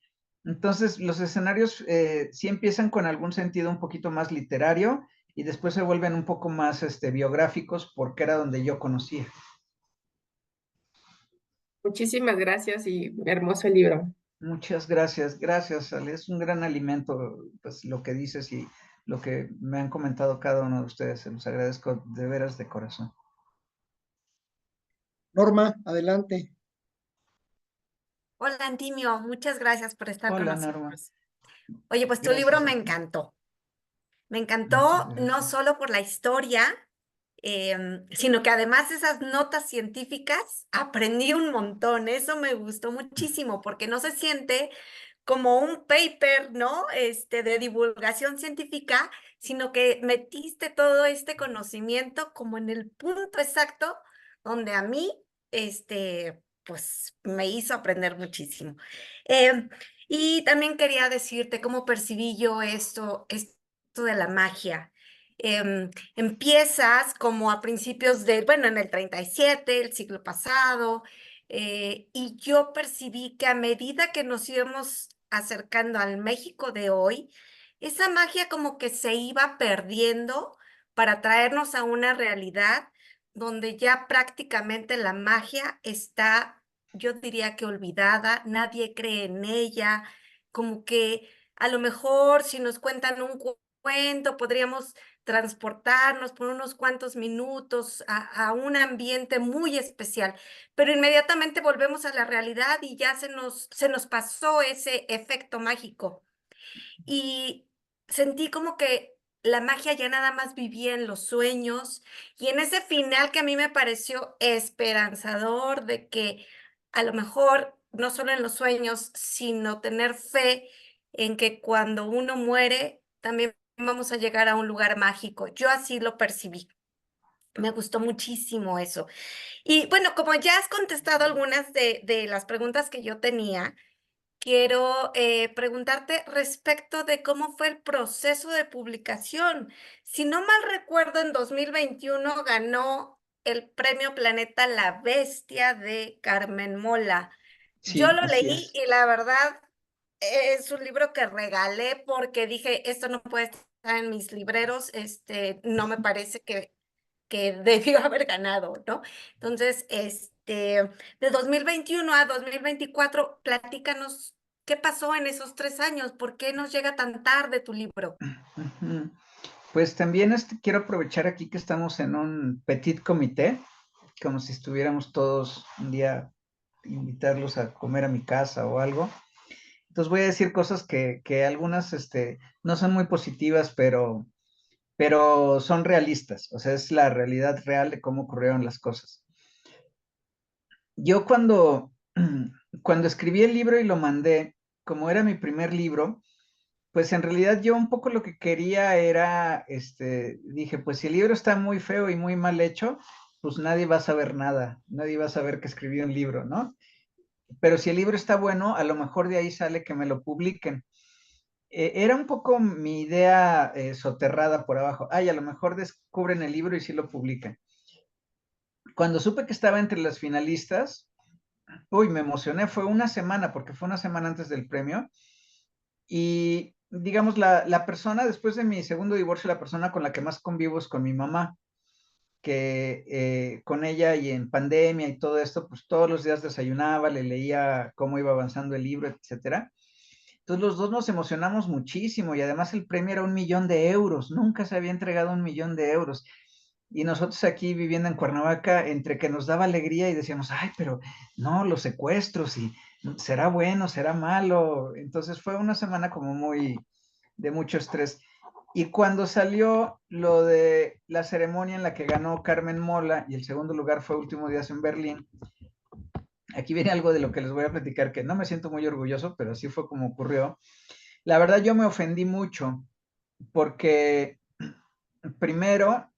S1: Entonces, los escenarios sí empiezan con algún sentido un poquito más literario y después se vuelven un poco más biográficos porque era donde yo conocía.
S7: Muchísimas gracias y hermoso el libro.
S1: Muchas gracias, Ale. Es un gran alimento, pues lo que dices y lo que me han comentado cada uno de ustedes. Se los agradezco de veras de corazón.
S6: Norma, adelante.
S8: Hola, Antimio, muchas gracias por estar con
S1: Hola, Norma.
S8: nosotros. Oye, pues tu
S1: Gracias
S8: libro
S1: a
S8: me
S1: ti.
S8: encantó. Me
S1: Muchas
S8: encantó no
S1: gracias.
S8: solo por la historia, sino que además esas notas científicas aprendí un montón. Eso me gustó muchísimo porque no se siente como un paper, ¿no? De divulgación científica, sino que metiste todo este conocimiento como en el punto exacto donde a mí, pues me hizo aprender muchísimo. Em, y también quería decirte cómo percibí yo esto de la magia. Empiezas como a principios bueno, en el 37, el siglo pasado, y yo percibí que a medida que nos íbamos acercando al México de hoy, esa magia como que se iba perdiendo para traernos a una realidad donde ya prácticamente la magia está, yo diría que olvidada, nadie cree en ella, como que a lo mejor si nos cuentan un cuento podríamos transportarnos por unos cuantos minutos a un ambiente muy especial, pero inmediatamente volvemos a la realidad y ya se nos pasó ese efecto mágico. Y sentí como que la magia ya nada más vivía en los sueños y en ese final que a mí me pareció esperanzador de que a lo mejor no solo en los sueños, sino tener fe en que cuando uno muere también vamos a llegar a un lugar mágico. Yo así lo percibí. Me gustó muchísimo eso. Y bueno, como ya has contestado algunas de las preguntas que yo tenía, quiero preguntarte respecto de cómo fue el proceso de publicación. Si no mal recuerdo, en 2021 ganó el Premio Planeta La Bestia de Carmen Mola. Yo
S1: Sí,
S8: lo
S1: así
S8: leí
S1: es.
S8: y la verdad es un libro que regalé porque dije, esto no puede estar en mis libreros, no me parece que debió haber ganado, ¿no? Entonces, de 2021 a 2024, platícanos qué pasó en esos 3 años, por qué nos llega tan tarde tu libro.
S1: Ujú. Pues también quiero aprovechar aquí que estamos en un petit comité, como si estuviéramos todos un día, invitarlos a comer a mi casa o algo. Entonces voy a decir cosas que algunas no son muy positivas, pero son realistas. O sea, es la realidad real de cómo ocurrieron las cosas. Yo cuando escribí el libro y lo mandé, como era mi primer libro, pues en realidad yo un poco lo que quería era, dije, pues si el libro está muy feo y muy mal hecho, pues nadie va a saber nada, nadie va a saber que escribí un libro, ¿no? Pero si el libro está bueno, a lo mejor de ahí sale que me lo publiquen. Era un poco mi idea soterrada por abajo. Ay, a lo mejor descubren el libro y sí lo publican. Cuando supe que estaba entre las finalistas, uy, me emocioné. Fue una semana, porque fue una semana antes del premio. Y digamos, la persona, después de mi segundo divorcio, la persona con la que más convivo es con mi mamá, que con ella y en pandemia y todo esto, pues todos los días desayunaba, le leía cómo iba avanzando el libro, etcétera. Entonces los dos nos emocionamos muchísimo y además el premio era 1 millón de euros. Nunca se había entregado 1 millón de euros. Y nosotros aquí viviendo en Cuernavaca, entre que nos daba alegría y decíamos, ay, pero no, los secuestros, y será bueno, será malo. Entonces fue una semana como muy de mucho estrés. Y cuando salió lo de la ceremonia en la que ganó Carmen Mola y el segundo lugar fue Últimos Días en Berlín, aquí viene algo de lo que les voy a platicar que no me siento muy orgulloso, pero así fue como ocurrió. La verdad yo me ofendí mucho porque primero,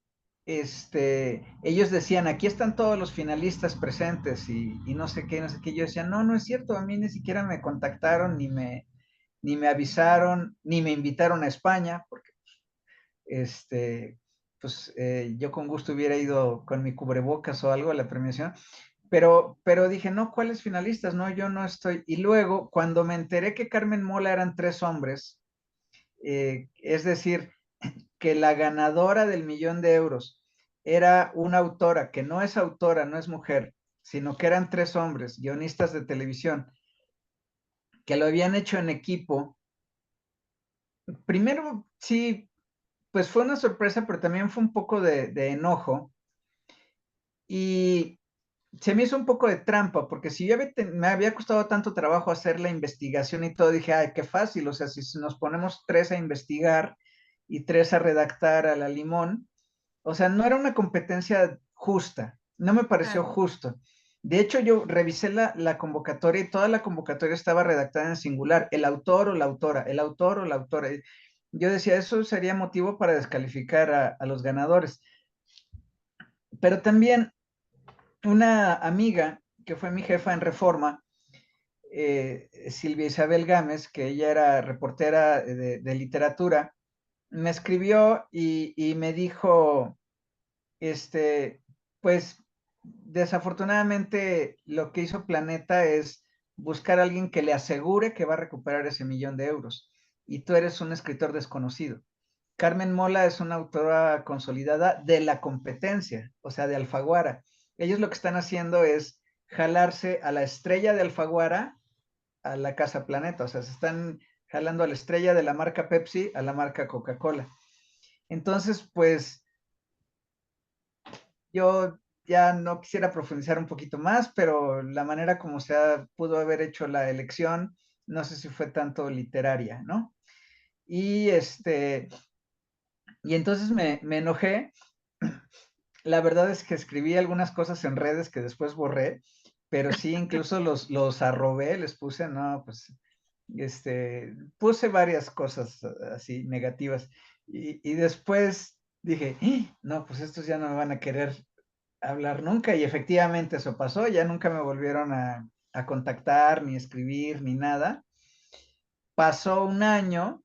S1: ellos decían, aquí están todos los finalistas presentes y no sé qué, no sé qué. Yo decía, no, no es cierto, a mí ni siquiera me contactaron, ni me avisaron, ni me invitaron a España, porque yo con gusto hubiera ido con mi cubrebocas o algo a la premiación, pero dije, no, ¿cuáles finalistas? No, yo no estoy. Y luego, cuando me enteré que Carmen Mola eran 3 hombres, es decir, que la ganadora del $1.000.000 era una autora que no es autora, no es mujer, sino que eran 3 hombres, guionistas de televisión, que lo habían hecho en equipo. Primero, sí, pues fue una sorpresa, pero también fue un poco de enojo. Y se me hizo un poco de trampa, porque si me había costado tanto trabajo hacer la investigación y todo, dije, ay, qué fácil, o sea, si nos ponemos 3 a investigar y 3 a redactar a la limón, o sea, no era una competencia justa, no me pareció
S8: Claro.
S1: justo. De hecho, yo revisé la convocatoria y toda la convocatoria estaba redactada en singular, el autor o la autora, el autor o la autora. Yo decía, eso sería motivo para descalificar a los ganadores. Pero también una amiga que fue mi jefa en Reforma, Silvia Isabel Gámez, que ella era reportera de literatura, me escribió y me dijo, pues desafortunadamente lo que hizo Planeta es buscar a alguien que le asegure que va a recuperar ese $1.000.000 y tú eres un escritor desconocido. Carmen Mola es una autora consolidada de la competencia, o sea, de Alfaguara. Ellos lo que están haciendo es jalarse a la estrella de Alfaguara a la Casa Planeta, o sea, se están jalando a la estrella de la marca Pepsi a la marca Coca-Cola. Entonces, pues yo ya no quisiera profundizar un poquito más, pero la manera como pudo haber hecho la elección, no sé si fue tanto literaria, ¿no? Y y entonces me enojé. La verdad es que escribí algunas cosas en redes que después borré, pero sí incluso los arrobé, les puse, no, pues, puse varias cosas así negativas. Y después dije, no, pues estos ya no me van a querer hablar nunca. Y efectivamente eso pasó, ya nunca me volvieron a contactar, ni escribir, ni nada. Pasó un año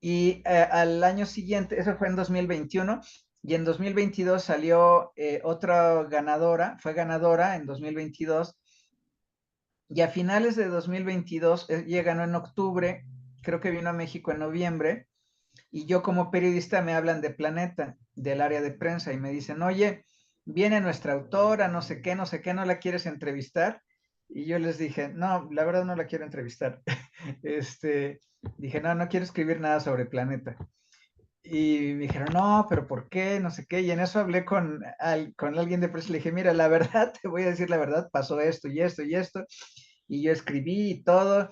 S1: y al año siguiente, eso fue en 2021, y en 2022 salió otra ganadora, fue ganadora en 2022, y a finales de 2022, ella ganó en octubre, creo que vino a México en noviembre, y yo como periodista me hablan de Planeta, del área de prensa, y me dicen, oye, viene nuestra autora, no sé qué, no sé qué, ¿no la quieres entrevistar? Y yo les dije, no, la verdad no la quiero entrevistar. Dije, no, no quiero escribir nada sobre Planeta. Y me dijeron, no, pero ¿por qué? No sé qué. Y en eso hablé con alguien de prensa y le dije, mira, la verdad, te voy a decir la verdad, pasó esto y esto y esto. Y yo escribí y todo.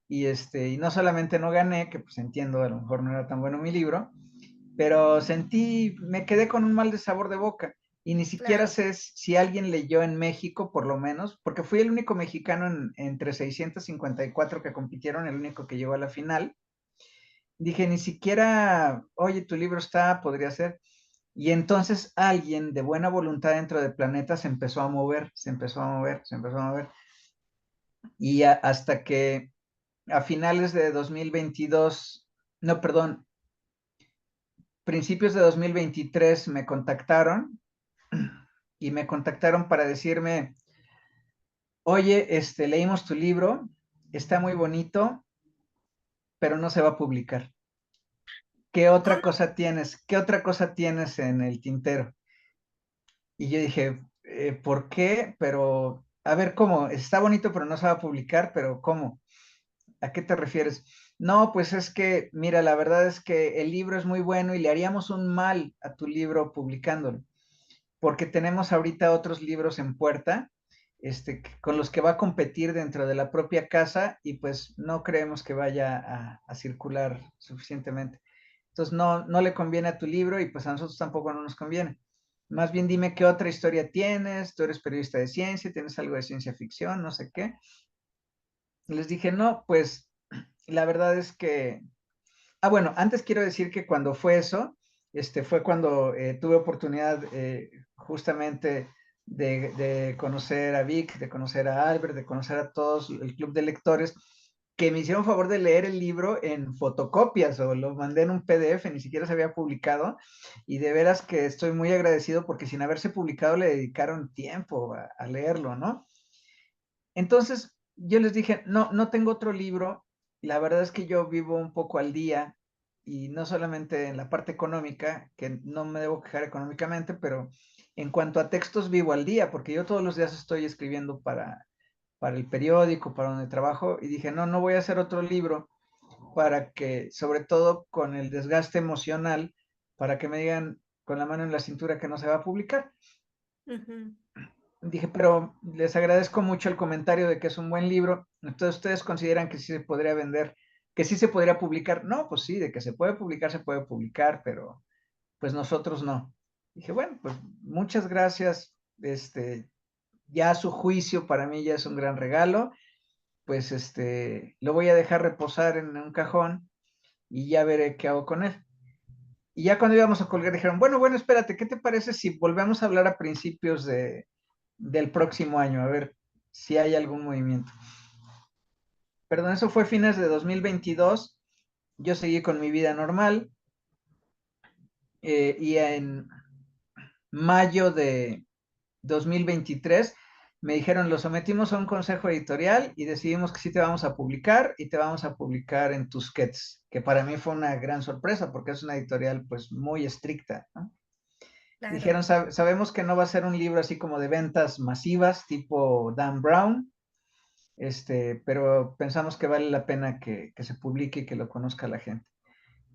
S1: Y no solamente no gané, que pues entiendo, a lo mejor no era tan bueno mi libro, pero me quedé con un mal de sabor de boca. Y ni siquiera
S8: Claro.
S1: sé si alguien leyó en México, por lo menos, porque fui el único mexicano entre 654 que compitieron, el único que llegó a la final. Dije, ni siquiera, oye, tu libro está, podría ser. Y entonces alguien de buena voluntad dentro del planeta se empezó a mover, se empezó a mover, se empezó a mover. Y hasta que a finales de 2022, no, perdón, principios de 2023 me contactaron y me contactaron para decirme, oye, leímos tu libro, está muy bonito, pero no se va a publicar. ¿Qué otra
S8: ¿Cómo?
S1: cosa tienes? ¿Qué otra cosa tienes en el tintero? Y yo dije, ¿por qué? Pero, a ver, ¿cómo? Está bonito, pero no se va a publicar, pero ¿cómo? ¿A qué te refieres? No, pues es que, mira, la verdad es que el libro es muy bueno y le haríamos un mal a tu libro publicándolo, porque tenemos ahorita otros libros en puerta, con los que va a competir dentro de la propia casa y pues no creemos que vaya a circular suficientemente. Entonces no le conviene a tu libro y pues a nosotros tampoco no nos conviene. Más bien dime qué otra historia tienes, tú eres periodista de ciencia, tienes algo de ciencia ficción, no sé qué. Les dije, no, pues la verdad es que... Ah, bueno, antes quiero decir que cuando fue eso, fue cuando tuve oportunidad justamente de conocer a Vic, de conocer a Albert, de conocer a todos el club de lectores, que me hicieron favor de leer el libro en fotocopias o lo mandé en un PDF, ni siquiera se había publicado, y de veras que estoy muy agradecido porque sin haberse publicado le dedicaron tiempo a leerlo, ¿no? Entonces yo les dije, no tengo otro libro. La verdad es que yo vivo un poco al día y no solamente en la parte económica, que no me debo quejar económicamente, pero en cuanto a textos vivo al día, porque yo todos los días estoy escribiendo para el periódico, para donde trabajo, y dije, no voy a hacer otro libro para que, sobre todo con el desgaste emocional, para que me digan con la mano en la cintura que no se va a publicar.
S8: Ujú.
S1: Dije, pero les agradezco mucho el comentario de que es un buen libro. Entonces, ¿ustedes consideran que sí se podría vender, que sí se podría publicar? No, pues sí, de que se puede publicar, pero pues nosotros no. Dije, bueno, pues muchas gracias. Ya su juicio para mí ya es un gran regalo. Pues lo voy a dejar reposar en un cajón y ya veré qué hago con él. Y ya cuando íbamos a colgar dijeron, bueno, espérate, ¿qué te parece si volvemos a hablar a principios del próximo año? A ver si hay algún movimiento. Perdón, eso fue fines de 2022. Yo seguí con mi vida normal. Y en mayo de 2023 me dijeron, lo sometimos a un consejo editorial y decidimos que sí te vamos a publicar y te vamos a publicar en Tusquets, que para mí fue una gran sorpresa porque es una editorial pues muy estricta, ¿no?
S8: Claro.
S1: Dijeron, sabemos que no va a ser un libro así como de ventas masivas tipo Dan Brown, pero pensamos que vale la pena que se publique y que lo conozca la gente.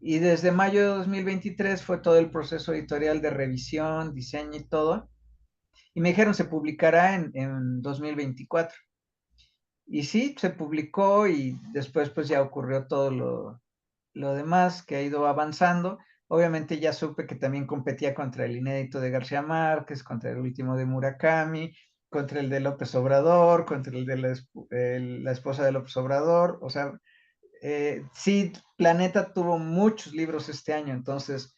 S1: Y desde mayo de 2023 fue todo el proceso editorial de revisión, diseño y todo. Y me dijeron, se publicará en 2024. Y sí, se publicó y después pues ya ocurrió todo lo demás que ha ido avanzando. Obviamente ya supe que también competía contra el inédito de García Márquez, contra el último de Murakami, contra el de López Obrador, contra el de la esposa de López Obrador. O sea, sí, Planeta tuvo muchos libros este año, entonces,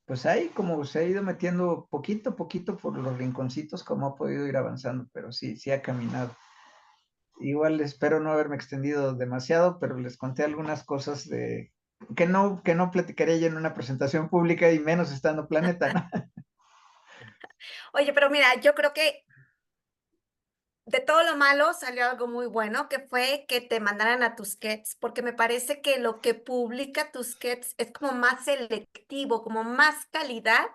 S1: pues ahí como se ha ido metiendo poquito a poquito por los rinconcitos, como ha podido ir avanzando, pero sí ha caminado. Igual espero no haberme extendido demasiado, pero les conté algunas cosas que no platicaría yo en una presentación pública y menos estando Planeta, ¿no?
S8: Oye, pero mira, yo creo que de todo lo malo salió algo muy bueno, que fue que te mandaran a Tusquets, porque me parece que lo que publica Tusquets es como más selectivo, como más calidad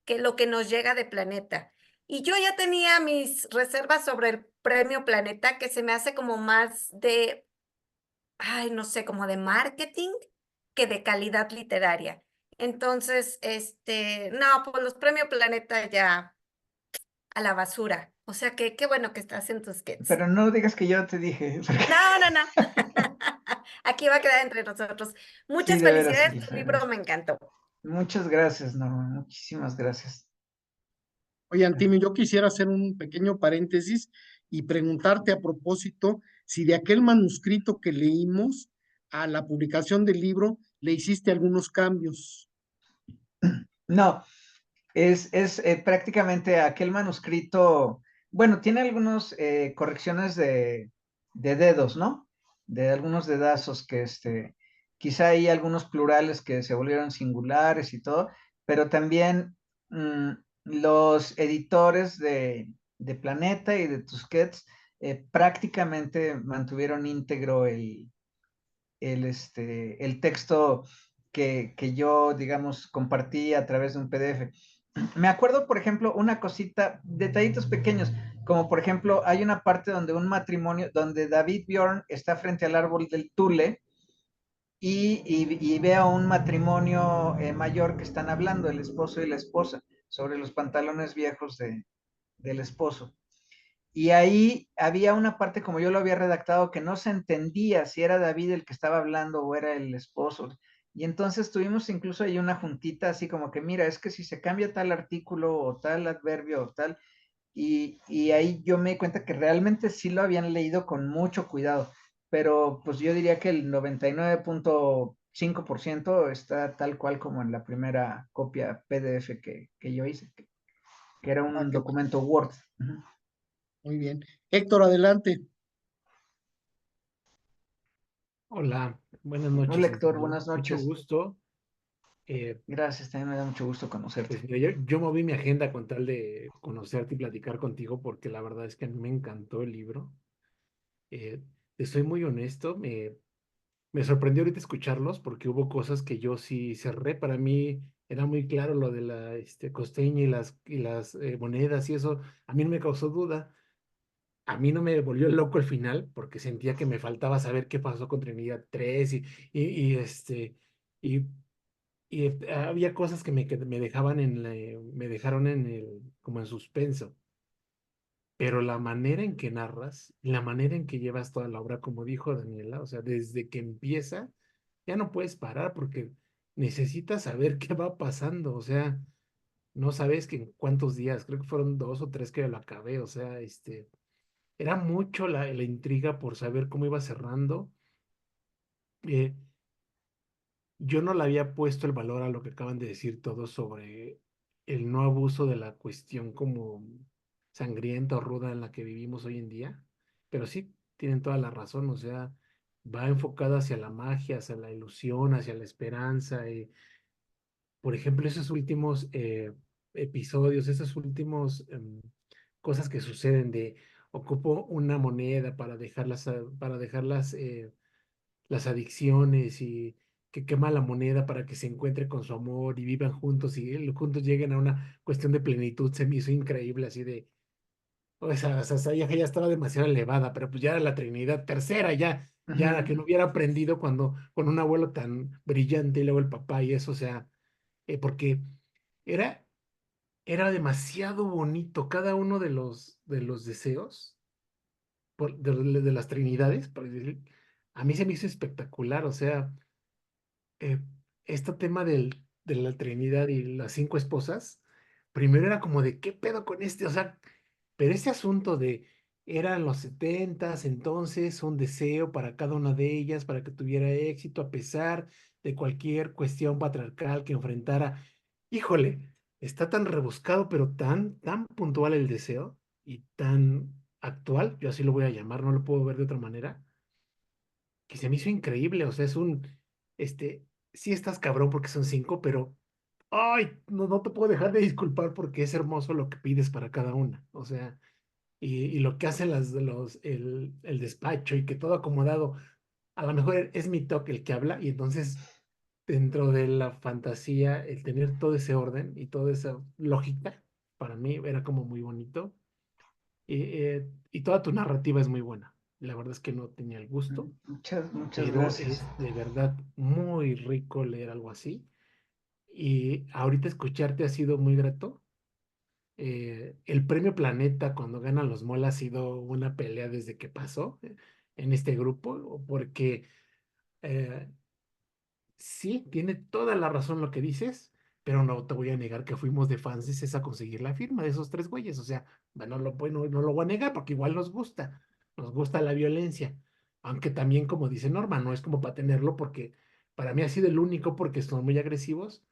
S8: que lo que nos llega de Planeta. Y yo ya tenía mis reservas sobre el premio Planeta, que se me hace como más de, ay, no sé, como de marketing que de calidad literaria. Entonces, no, pues los premios Planeta ya a la basura. O sea que qué bueno que estás en Tusquets.
S1: Pero no digas que yo te dije.
S8: No. Aquí va a quedar entre nosotros.
S1: Sí,
S8: Muchas
S1: de veras,
S8: felicidades, tu
S1: Elisa,
S8: libro me encantó.
S1: muchas gracias, Norma, muchísimas gracias.
S6: Oye, Antimio, yo quisiera hacer un pequeño paréntesis y preguntarte a propósito si de aquel manuscrito que leímos a la publicación del libro le hiciste algunos cambios.
S1: No, es prácticamente aquel manuscrito, bueno, tiene algunas correcciones de dedos, ¿no? De algunos dedazos que quizá hay algunos plurales que se volvieron singulares y todo, pero también los editores de Planeta y de Tusquets prácticamente mantuvieron íntegro el texto que yo, digamos, compartí a través de un PDF. Me acuerdo, por ejemplo, una cosita, detallitos pequeños, como por ejemplo, hay una parte donde un matrimonio, donde David Bjorn está frente al árbol del tule y veo un matrimonio mayor que están hablando, el esposo y la esposa, sobre los pantalones viejos del esposo. Y ahí había una parte, como yo lo había redactado, que no se entendía si era David el que estaba hablando o era el esposo. Y entonces tuvimos incluso ahí una juntita así como que, mira, es que si se cambia tal artículo o tal adverbio o tal, y ahí yo me di cuenta que realmente sí lo habían leído con mucho cuidado, pero pues yo diría que el 99.5% está tal cual como en la primera copia PDF que yo hice, que era
S6: Ah,
S1: un
S6: qué bueno.
S1: documento Word. Ujú.
S6: Muy bien. Héctor, adelante.
S9: Hola, buenas
S1: Hola
S9: noches,
S1: Héctor,
S9: Antonio.
S1: buenas
S9: Mucho
S1: noches.
S9: gusto. Eh,
S1: Gracias, también me da mucho gusto conocerte.
S9: pues mira, yo moví mi agenda con tal de conocerte y platicar contigo porque la verdad es que a mí me encantó el libro. Te soy muy honesto, me sorprendió ahorita escucharlos porque hubo cosas que yo sí cerré. Para mí era muy claro lo de la costeña y las monedas y eso. A mí no me causó duda. A mí no me volvió loco el final porque sentía que me faltaba saber qué pasó con Trinidad 3 y, y, este... Y había cosas que me dejaban me dejaron como en suspenso, pero la manera en que narras, la manera en que llevas toda la obra, como dijo Daniela, o sea, desde que empieza, ya no puedes parar porque necesitas saber qué va pasando, o sea, no sabes que en cuántos días, creo que fueron 2 o 3 que lo acabé, o sea, era mucho la intriga por saber cómo iba cerrando. eh, Yo no le había puesto el valor a lo que acaban de decir todos sobre el no abuso de la cuestión como sangrienta o ruda en la que vivimos hoy en día, pero sí, tienen toda la razón, o sea, va enfocada hacia la magia, hacia la ilusión, hacia la esperanza. Por ejemplo, esos últimos episodios, esos últimos cosas que suceden de ocupo una moneda para dejar las adicciones y que quema la moneda para que se encuentre con su amor y vivan juntos y juntos lleguen a una cuestión de plenitud. Se me hizo increíble así de, o sea, ya estaba demasiado elevada, pero pues ya era la Trinidad tercera, ya que no hubiera aprendido cuando con un abuelo tan brillante y luego el papá y eso, o sea, porque era, era demasiado bonito cada uno de los deseos de las Trinidades, por decir, a mí se me hizo espectacular, o sea, eh, este tema de la Trinidad y las 5 esposas, primero era como de, ¿qué pedo con este? O sea, pero ese asunto de, eran los 70s, entonces un deseo para cada una de ellas, para que tuviera éxito a pesar de cualquier cuestión patriarcal que enfrentara. Híjole, está tan rebuscado, pero tan puntual el deseo y tan actual, yo así lo voy a llamar, no lo puedo ver de otra manera que se me hizo increíble, o sea, este, sí estás cabrón porque son 5, pero, ay, no te puedo dejar de disculpar porque es hermoso lo que pides para cada una, o sea, y lo que hacen el despacho y que todo acomodado, a lo mejor es mi toque el que habla y entonces dentro de la fantasía, el tener todo ese orden y toda esa lógica, para mí era como muy bonito y toda tu narrativa es muy buena. La verdad es que no tenía el gusto,
S1: Muchas
S9: pero
S1: gracias.
S9: es de verdad muy rico leer algo así. Y ahorita escucharte ha sido muy grato. El premio Planeta cuando ganan los MOL ha sido una pelea desde que pasó en este grupo, porque eh, sí, tiene toda la razón lo que dices, pero no te voy a negar que fuimos de fans a conseguir la firma de esos 3 güeyes. O sea, bueno, no lo voy a negar porque igual nos gusta la violencia. Aunque también, como dice Norma, no es como para tenerlo porque para mí ha sido el único porque son muy agresivos.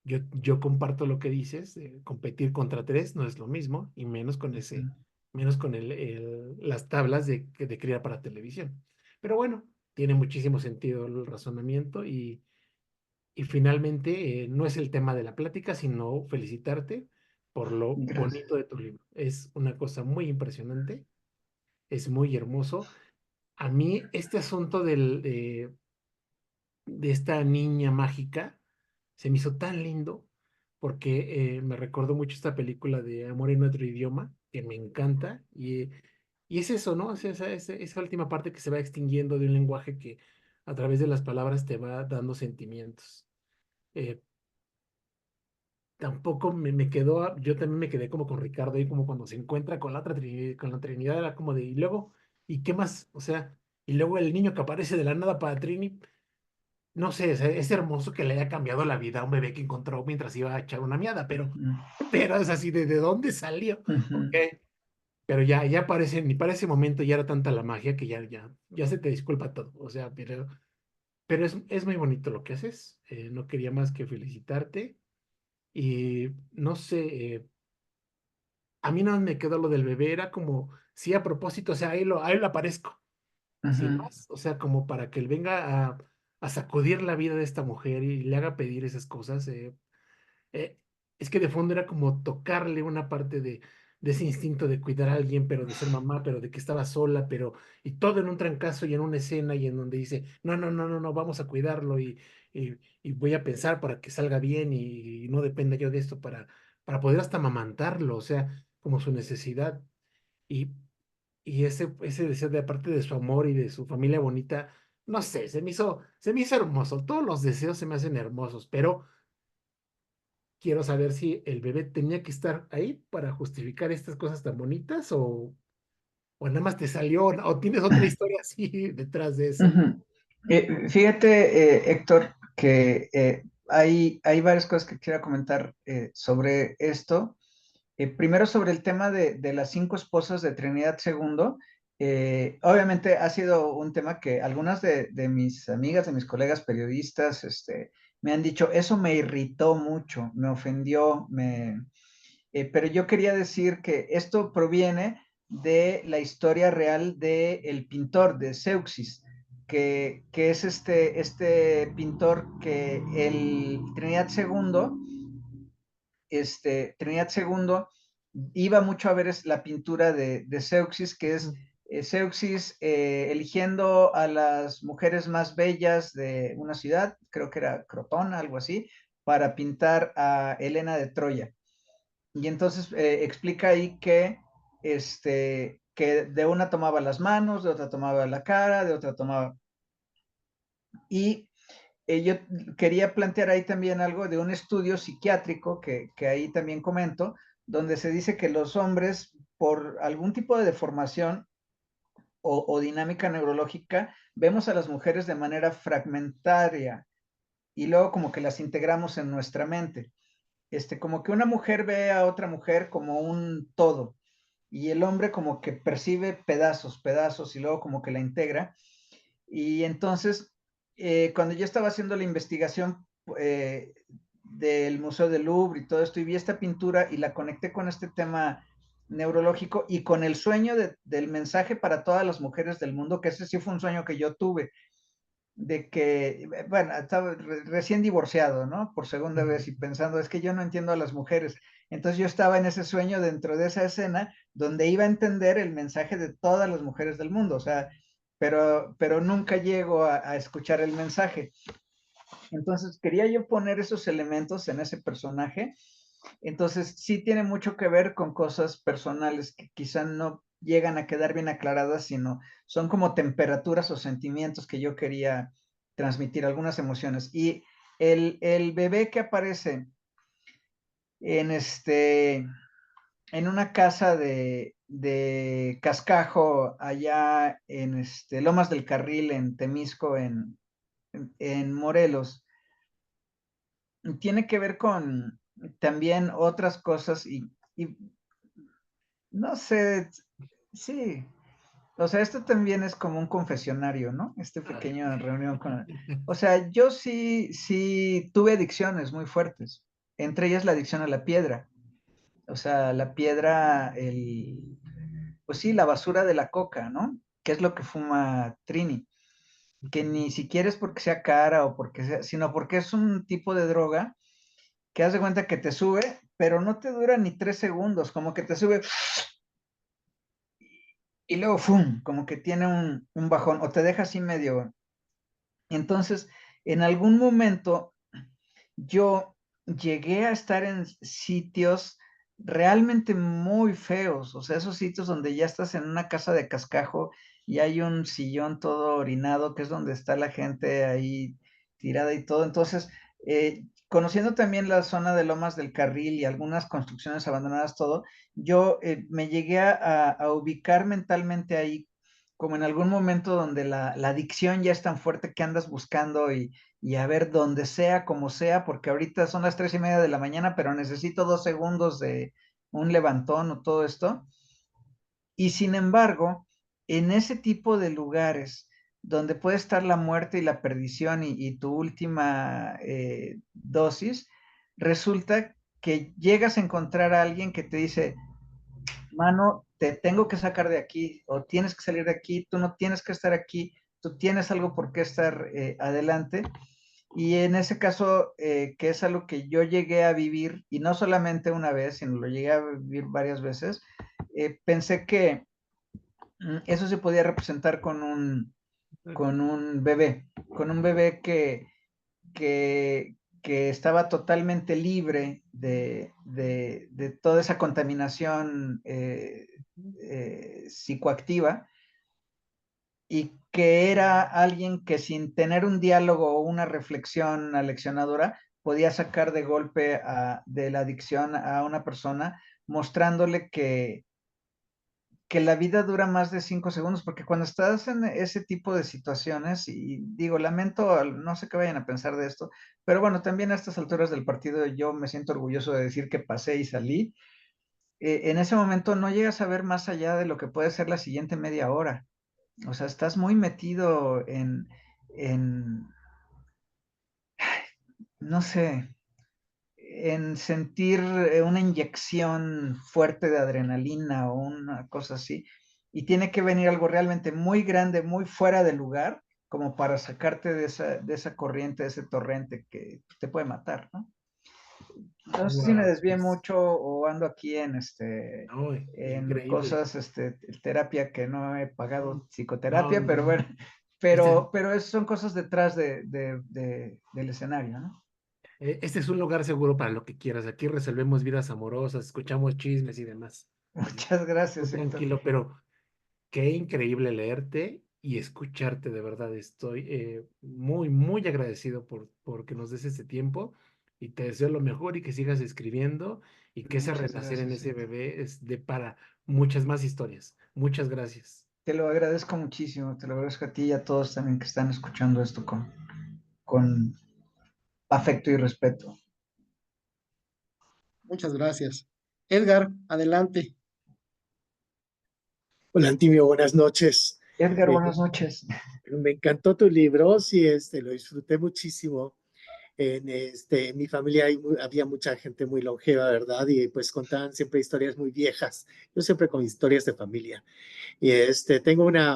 S9: Yo comparto lo que dices, competir contra 3 no es lo mismo, y menos con las tablas de cría para televisión. Pero bueno, tiene muchísimo sentido el razonamiento y finalmente, no es el tema de la plática, sino felicitarte por lo
S1: Gracias.
S9: bonito de tu libro. Es una cosa muy impresionante, es muy hermoso. A mí este asunto de esta niña mágica se me hizo tan lindo porque me recordó mucho esta película de Amor en otro idioma, que me encanta, y es eso, ¿no? Es esa última parte que se va extinguiendo de un lenguaje que a través de las palabras te va dando sentimientos. Eh, Tampoco me quedó, yo también me quedé como con Ricardo ahí, como cuando se encuentra con la otra con la Trinidad, era como de, y luego, ¿y qué más? O sea, y luego el niño que aparece de la nada para Trini, no sé, es hermoso que le haya cambiado la vida a un bebé que encontró mientras iba a echar una miada, pero es así, ¿de dónde salió? Ok, pero ya parece, ni para ese momento ya era tanta la magia que ya se te disculpa todo, o sea, pero es muy bonito lo que haces, no quería más que felicitarte. Y no sé, a mí no me quedó lo del bebé, era como, sí, a propósito, o sea, ahí lo aparezco, sin más, o sea, como para que él venga a sacudir la vida de esta mujer y le haga pedir esas cosas. Eh, es que de fondo era como tocarle una parte de ese instinto de cuidar a alguien, pero de ser mamá, pero de que estaba sola, y todo en un trancazo y en una escena y en donde dice, no, no, no, no, no, vamos a cuidarlo y voy a pensar para que salga bien y no dependa yo de esto para poder hasta amamantarlo, o sea, como su necesidad. Y, y ese deseo de aparte de su amor y de su familia bonita, no sé, se me hizo hermoso. Todos los deseos se me hacen hermosos, pero quiero saber si el bebé tenía que estar ahí para justificar estas cosas tan bonitas o nada más te salió o tienes otra historia así detrás de eso.
S1: Fíjate, Héctor, que hay varias cosas que quiero comentar sobre esto. Primero sobre el tema de las 5 esposas de Trinidad II. Obviamente ha sido un tema que algunas de mis amigas, de mis colegas periodistas, me han dicho, eso me irritó mucho, me ofendió, pero yo quería decir que esto proviene de la historia real del pintor, de Zeuxis, que es este pintor que el Trinidad II iba mucho a ver la pintura de Zeuxis, que es Zeuxis eligiendo a las mujeres más bellas de una ciudad, creo que era Crotona, algo así, para pintar a Helena de Troya. Y entonces explica ahí que de una tomaba las manos, de otra tomaba la cara, de otra tomaba... Y yo quería plantear ahí también algo de un estudio psiquiátrico que ahí también comento, donde se dice que los hombres, por algún tipo de deformación o dinámica neurológica, vemos a las mujeres de manera fragmentaria y luego como que las integramos en nuestra mente. Como que una mujer ve a otra mujer como un todo y el hombre como que percibe pedazos, pedazos y luego como que la integra. Y entonces, cuando yo estaba haciendo la investigación del Museo del Louvre y todo esto, y vi esta pintura y la conecté con este tema neurológico y con el sueño del mensaje para todas las mujeres del mundo, que ese sí fue un sueño que yo tuve, de que, bueno, estaba recién divorciado, ¿no? Por segunda vez y pensando, es que yo no entiendo a las mujeres. Entonces yo estaba en ese sueño dentro de esa escena donde iba a entender el mensaje de todas las mujeres del mundo, o sea, pero nunca llego a escuchar el mensaje. Entonces quería yo poner esos elementos en ese personaje. Entonces sí tiene mucho que ver con cosas personales que quizá no llegan a quedar bien aclaradas, sino son como temperaturas o sentimientos que yo quería transmitir, algunas emociones. Y el bebé que aparece en en una casa de cascajo allá en Lomas del Carril, en Temisco, en Morelos, tiene que ver con también otras cosas y no sé, sí. O sea, esto también es como un confesionario, ¿no? Pequeña reunión con... O sea, yo sí tuve adicciones muy fuertes, entre ellas la adicción a la piedra. O sea, la piedra, pues sí, la basura de la coca, ¿no? Que es lo que fuma Trini, que ni siquiera es porque sea cara o porque sea, sino porque es un tipo de droga que haz de cuenta que te sube, pero no te dura ni 3 segundos, como que te sube y luego, ¡fum!, como que tiene un bajón o te deja así medio. Entonces, en algún momento yo llegué a estar en sitios realmente muy feos, o sea, esos sitios donde ya estás en una casa de cascajo y hay un sillón todo orinado, que es donde está la gente ahí tirada y todo. Entonces, conociendo también la zona de Lomas del Carril y algunas construcciones abandonadas, todo, yo me llegué a ubicar mentalmente ahí, como en algún momento donde la adicción ya es tan fuerte que andas buscando y a ver donde sea, como sea, porque ahorita son las 3:30 de la mañana, pero necesito 2 segundos de un levantón o todo esto. Y sin embargo, en ese tipo de lugares donde puede estar la muerte y la perdición y tu última dosis, resulta que llegas a encontrar a alguien que te dice, mano, te tengo que sacar de aquí o tienes que salir de aquí, tú no tienes que estar aquí, tú tienes algo por qué estar adelante. Y en ese caso, que es algo que yo llegué a vivir, y no solamente una vez, sino lo llegué a vivir varias veces, pensé que eso se podía representar con un bebé que estaba totalmente libre de toda esa contaminación psicoactiva, y que era alguien que sin tener un diálogo o una reflexión aleccionadora podía sacar de golpe de la adicción a una persona, mostrándole que la vida dura más de 5 segundos, porque cuando estás en ese tipo de situaciones, y digo, lamento, no sé qué vayan a pensar de esto, pero bueno, también a estas alturas del partido yo me siento orgulloso de decir que pasé y salí. En ese momento no llegas a ver más allá de lo que puede ser la siguiente media hora. O sea, estás muy metido en no sé, en sentir una inyección fuerte de adrenalina o una cosa así, y tiene que venir algo realmente muy grande, muy fuera de lugar, como para sacarte de esa corriente, de ese torrente que te puede matar, ¿no? No sé si me
S9: Wow,
S1: desvié mucho o ando aquí en
S9: no,
S1: en
S9: increíble.
S1: cosas, terapia, que no he pagado
S9: No,
S1: psicoterapia, pero
S9: no,
S1: bueno,
S9: este,
S1: pero son cosas detrás del escenario, ¿no?
S9: este es un lugar seguro para lo que quieras. Aquí resolvemos vidas amorosas, escuchamos chismes y demás. Así,
S1: Muchas
S9: tú
S1: gracias, Héctor.
S9: tranquilo, pero qué increíble leerte y escucharte, de verdad. Estoy muy, muy agradecido por que nos des este tiempo y te deseo lo mejor y que sigas escribiendo y que ese
S1: Muchas
S9: renacer en
S1: gracias,
S9: ese
S1: Héctor.
S9: bebé es de para muchas más historias. Muchas gracias.
S1: Te lo agradezco muchísimo, te lo agradezco a ti y a todos también que están escuchando esto con afecto y respeto.
S6: Muchas gracias. Edgar, adelante.
S10: Hola, Antimio, buenas noches.
S1: Edgar,
S10: Eh,
S1: buenas noches.
S10: Me encantó tu libro, sí, lo disfruté muchísimo. En mi familia había mucha gente muy longeva, ¿verdad? Y pues contaban siempre historias muy viejas. Yo siempre con historias de familia. Y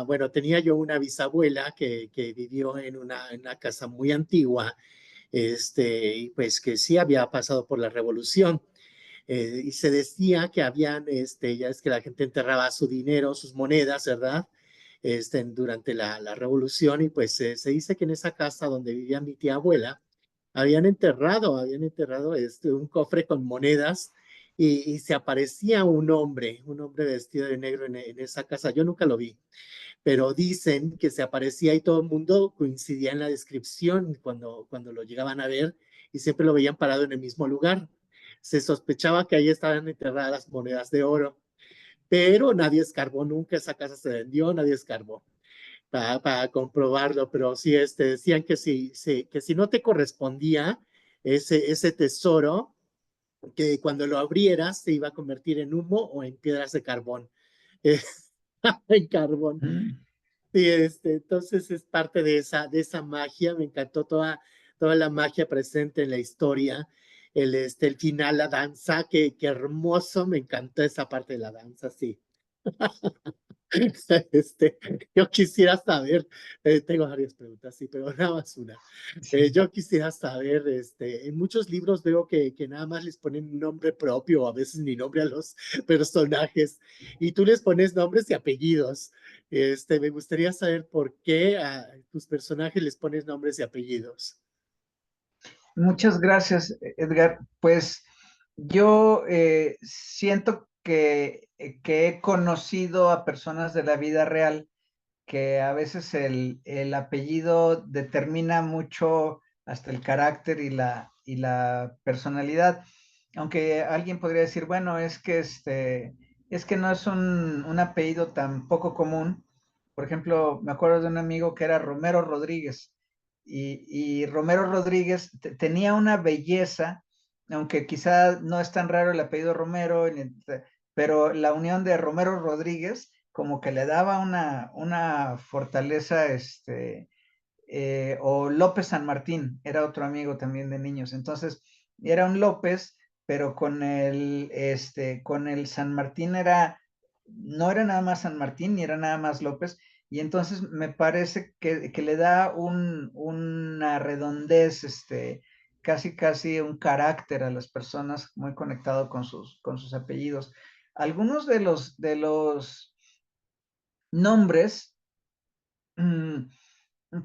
S10: bueno, tenía yo una bisabuela que vivió en una casa muy antigua, y pues que sí había pasado por la revolución. Y se decía que habían, ya es que la gente enterraba su dinero, sus monedas, ¿verdad? Durante la revolución, y pues se dice que en esa casa donde vivía mi tía abuela, habían enterrado un cofre con monedas, y se aparecía un hombre vestido de negro en esa casa. Yo nunca lo vi, pero dicen que se aparecía y todo el mundo coincidía en la descripción cuando lo llegaban a ver, y siempre lo veían parado en el mismo lugar. Se sospechaba que ahí estaban enterradas las monedas de oro, pero nadie escarbó nunca. Esa casa se vendió, nadie escarbó para comprobarlo, pero sí decían que si no te correspondía ese tesoro, que cuando lo abrieras se iba a convertir en humo o en piedras de carbón. En carbón.
S1: Mm.
S10: Sí, entonces es parte de esa magia. Me encantó toda la magia presente en la historia. El final, la danza, qué hermoso. Me encantó esa parte de la danza, sí. Este, yo quisiera saber, tengo varias preguntas, sí, pero nada más una.
S1: Sí.
S10: Yo quisiera saber, en muchos libros veo que nada más les ponen un nombre propio, o a veces ni nombre a los personajes, y tú les pones nombres y apellidos. Me gustaría saber por qué a tus personajes les pones nombres y apellidos.
S1: Muchas gracias, Edgar. Pues yo siento que he conocido a personas de la vida real que a veces el apellido determina mucho hasta el carácter y la personalidad. Aunque alguien podría decir, bueno, es que no es un apellido tan poco común. Por ejemplo, me acuerdo de un amigo que era Romero Rodríguez, y Romero Rodríguez tenía una belleza, aunque quizá no es tan raro el apellido Romero, pero la unión de Romero Rodríguez como que le daba una fortaleza, o López San Martín, era otro amigo también de niños. Entonces, era un López, pero con el San Martín no era nada más San Martín, ni era nada más López, y entonces me parece que le da una redondez, casi un carácter a las personas, muy conectado con sus apellidos. Algunos de los nombres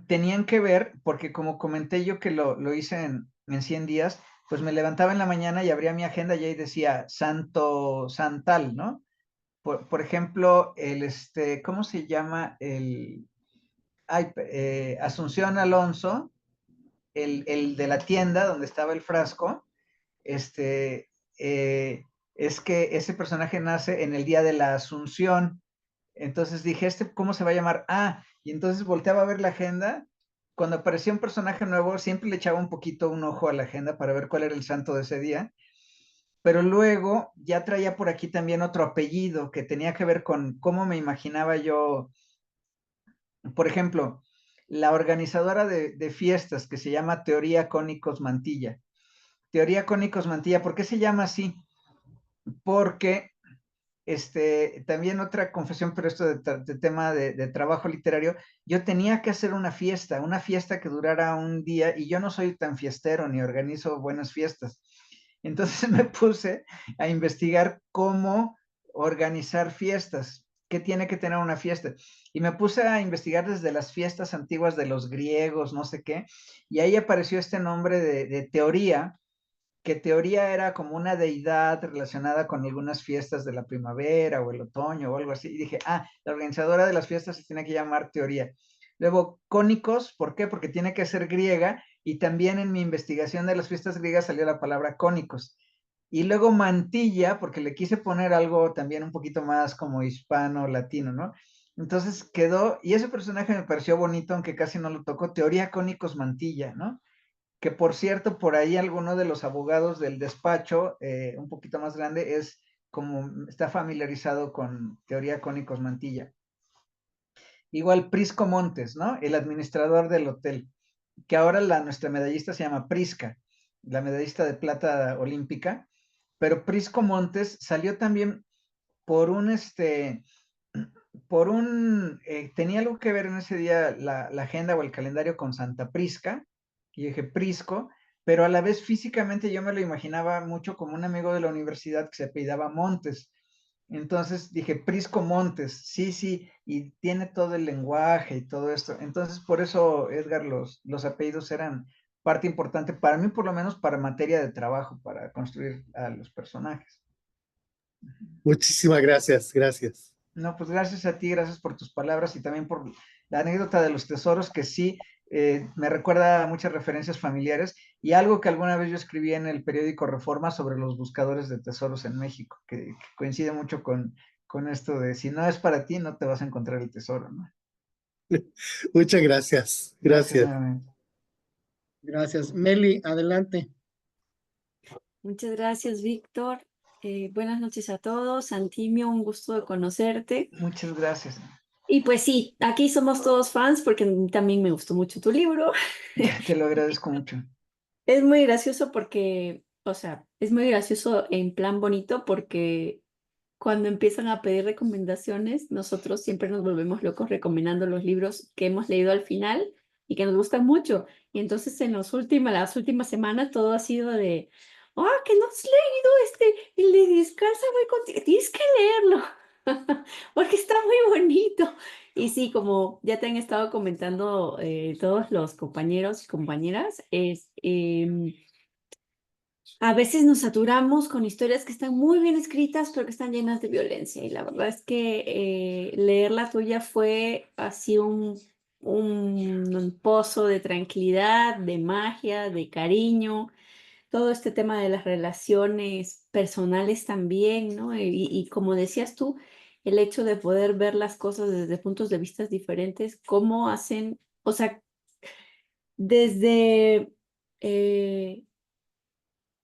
S1: tenían que ver, porque como comenté yo que lo hice en 100 días, pues me levantaba en la mañana y abría mi agenda y ahí decía Santo Santal, ¿no? Por ejemplo, ¿cómo se llama? Asunción Alonso, el de la tienda donde estaba el frasco, este, es que ese personaje nace en el día de la Asunción. Entonces dije, ¿cómo se va a llamar? Ah, y entonces volteaba a ver la agenda. Cuando aparecía un personaje nuevo, siempre le echaba un poquito un ojo a la agenda para ver cuál era el santo de ese día. Pero luego ya traía por aquí también otro apellido que tenía que ver con cómo me imaginaba yo. Por ejemplo, la organizadora de fiestas que se llama Teoría Cónicos Mantilla. Teoría Cónicos Mantilla, ¿por qué se llama así? Porque también otra confesión, pero esto de tema de trabajo literario, yo tenía que hacer una fiesta que durara un día, y yo no soy tan fiestero ni organizo buenas fiestas. Entonces me puse a investigar cómo organizar fiestas, qué tiene que tener una fiesta. Y me puse a investigar desde las fiestas antiguas de los griegos, no sé qué, y ahí apareció este nombre de teoría, que teoría era como una deidad relacionada con algunas fiestas de la primavera o el otoño o algo así. Y dije, la organizadora de las fiestas se tiene que llamar teoría. Luego, cónicos, ¿por qué? Porque tiene que ser griega, y también en mi investigación de las fiestas griegas salió la palabra cónicos. Y luego mantilla, porque le quise poner algo también un poquito más como hispano, latino, ¿no? Entonces quedó, y ese personaje me pareció bonito, aunque casi no lo tocó, teoría cónicos mantilla, ¿no? Que por cierto, por ahí alguno de los abogados del despacho, un poquito más grande, está familiarizado con teoría cónicos mantilla. Igual Prisco Montes, ¿no? El administrador del hotel, que ahora nuestra medallista se llama Prisca, la medallista de plata olímpica, pero Prisco Montes salió también por tenía algo que ver en ese día la agenda o el calendario con Santa Prisca, y dije Prisco, pero a la vez físicamente yo me lo imaginaba mucho como un amigo de la universidad que se apellidaba Montes. Entonces dije Prisco Montes, sí, sí, y tiene todo el lenguaje y todo esto. Entonces por eso, Edgar, los apellidos eran parte importante para mí, por lo menos para materia de trabajo, para construir a los personajes.
S10: Muchísimas gracias, gracias.
S1: No, pues gracias a ti, gracias por tus palabras y también por la anécdota de los tesoros, que sí me recuerda a muchas referencias familiares y algo que alguna vez yo escribí en el periódico Reforma sobre los buscadores de tesoros en México, que coincide mucho con esto de si no es para ti, no te vas a encontrar el tesoro, ¿no?
S10: Muchas gracias, gracias.
S6: Gracias. Meli, adelante.
S11: Muchas gracias, Víctor. Buenas noches a todos. Antimio, un gusto de conocerte.
S1: Muchas gracias.
S11: Y pues sí, aquí somos todos fans porque también me gustó mucho tu libro.
S1: Te lo agradezco mucho.
S11: Es muy gracioso porque, o sea, es muy gracioso en plan bonito porque cuando empiezan a pedir recomendaciones, nosotros siempre nos volvemos locos recomendando los libros que hemos leído al final y que nos gustan mucho. Y entonces en las últimas semanas todo ha sido de, que no has leído el de Descalza voy contigo, tienes que leerlo, porque está muy bonito. Y sí, como ya te han estado comentando todos los compañeros y compañeras, a veces nos saturamos con historias que están muy bien escritas, pero que están llenas de violencia. Y la verdad es que leer la tuya fue así un pozo de tranquilidad, de magia, de cariño. Todo este tema de las relaciones personales también, ¿no? Y como decías tú, el hecho de poder ver las cosas desde puntos de vista diferentes, cómo hacen, o sea, desde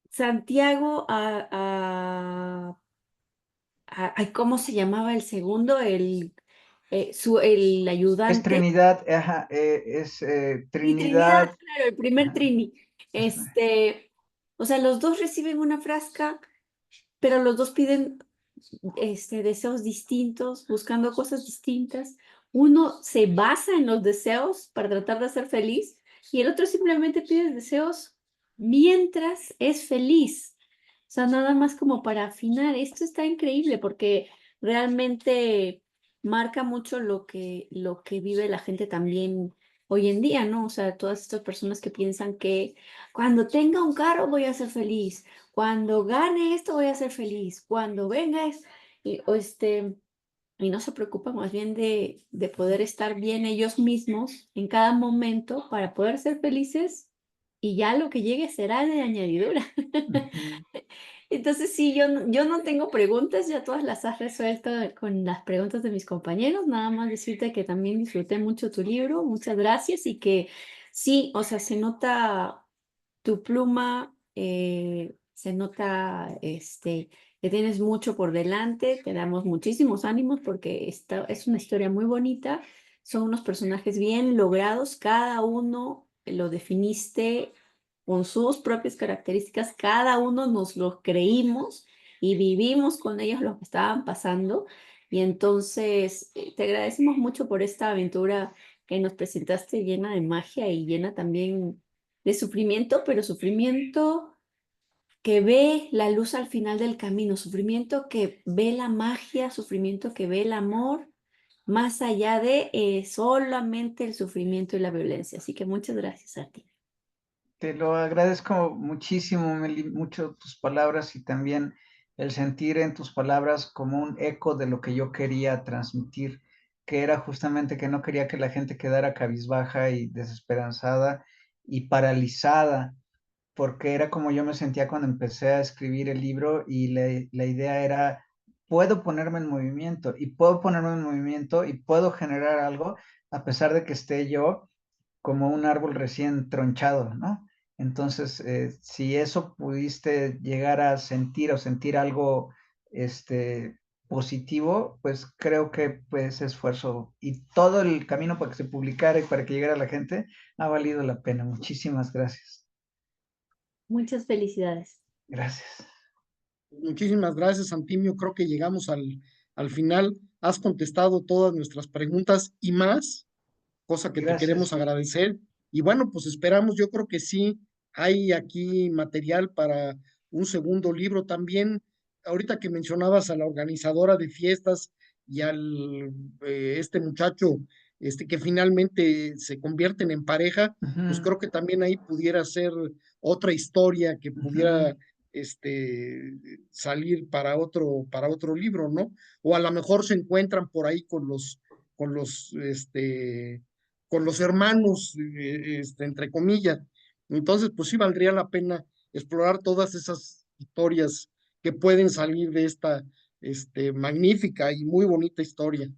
S11: Santiago ay, ¿cómo se llamaba el segundo? El
S1: Es
S11: ayudante.
S1: Trinidad, ajá, es
S11: Sí,
S1: Trinidad.
S11: claro, el primer
S1: Ajá.
S11: Trini. O sea, los dos reciben una frasca, pero los dos piden deseos distintos, buscando cosas distintas. Uno se basa en los deseos para tratar de ser feliz y el otro simplemente pide deseos mientras es feliz. O sea, nada más como para afinar. Esto está increíble porque realmente marca mucho lo que vive la gente también hoy en día, ¿no? O sea, todas estas personas que piensan que cuando tenga un carro voy a ser feliz, cuando gane esto voy a ser feliz, cuando venga y, y no se preocupan más bien de poder estar bien ellos mismos en cada momento para poder ser felices y ya lo que llegue será de añadidura. Entonces sí, yo no tengo preguntas, ya todas las has resuelto con las preguntas de mis compañeros, nada más decirte que también disfruté mucho tu libro, muchas gracias y que sí, o sea, se nota tu pluma, se nota que tienes mucho por delante, te damos muchísimos ánimos porque esta es una historia muy bonita, son unos personajes bien logrados, cada uno lo definiste con sus propias características, cada uno nos lo creímos y vivimos con ellos lo que estaban pasando y entonces te agradecemos mucho por esta aventura que nos presentaste llena de magia y llena también de sufrimiento, pero sufrimiento que ve la luz al final del camino, sufrimiento que ve la magia, sufrimiento que ve el amor, más allá de solamente el sufrimiento y la violencia. Así que muchas gracias a ti.
S1: Te lo agradezco muchísimo, Meli, mucho tus palabras y también el sentir en tus palabras como un eco de lo que yo quería transmitir, que era justamente que no quería que la gente quedara cabizbaja y desesperanzada y paralizada, porque era como yo me sentía cuando empecé a escribir el libro y la idea era, puedo ponerme en movimiento y puedo ponerme en movimiento y puedo generar algo a pesar de que esté yo como un árbol recién tronchado, ¿no? Entonces, si eso pudiste llegar a sentir o sentir algo positivo, pues creo que pues esfuerzo y todo el camino para que se publicara y para que llegara a la gente ha valido la pena. Muchísimas gracias.
S11: Muchas felicidades.
S1: Gracias.
S6: Muchísimas gracias, Antimio. Creo que llegamos al final. Has contestado todas nuestras preguntas y más, cosa que te queremos
S1: Gracias.
S6: agradecer. Y bueno, pues esperamos, yo creo que sí, hay aquí material para un segundo libro también. Ahorita que mencionabas a la organizadora de fiestas y al este muchacho que finalmente se convierten en pareja, pues creo que también ahí pudiera ser otra historia que pudiera salir para otro libro, ¿no? O a lo mejor se encuentran por ahí con los hermanos, entre comillas. Entonces, pues sí valdría la pena explorar todas esas historias que pueden salir de esta magnífica y muy bonita historia.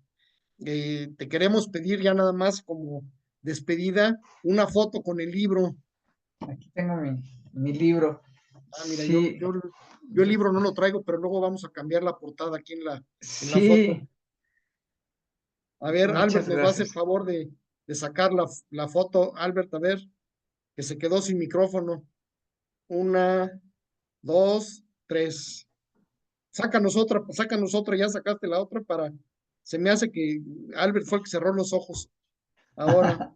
S6: Te queremos pedir ya nada más como despedida una foto con el libro.
S1: Aquí tengo mi libro.
S6: Mira,
S1: Sí.
S6: yo el libro no lo traigo, pero luego vamos a cambiar la portada aquí en la foto.
S1: Sí.
S6: A ver,
S1: Muchas
S6: Albert, nos va a hacer
S1: gracias.
S6: favor de sacar la foto. Albert, a ver, que se quedó sin micrófono. 1, 2, 3. Sácanos otra, ya sacaste la otra para. Se me hace que Albert fue el que cerró los ojos. Ahora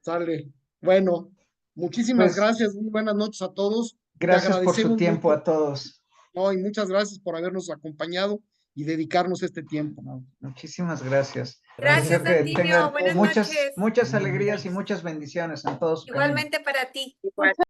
S6: sale. Bueno, muchísimas
S1: Pues
S6: gracias. Muy buenas noches a todos. Te
S1: gracias por su
S6: agradecemos
S1: tiempo
S6: mucho.
S1: a todos.
S6: No, y muchas gracias por habernos acompañado y dedicarnos este tiempo.
S1: No, muchísimas gracias.
S8: Gracias,
S1: Deseo que
S8: Antimio.
S1: tengan
S8: Buenas
S1: muchas,
S8: noches.
S1: muchas alegrías y muchas bendiciones en todos su camino.
S8: Igualmente para ti.
S7: Igual.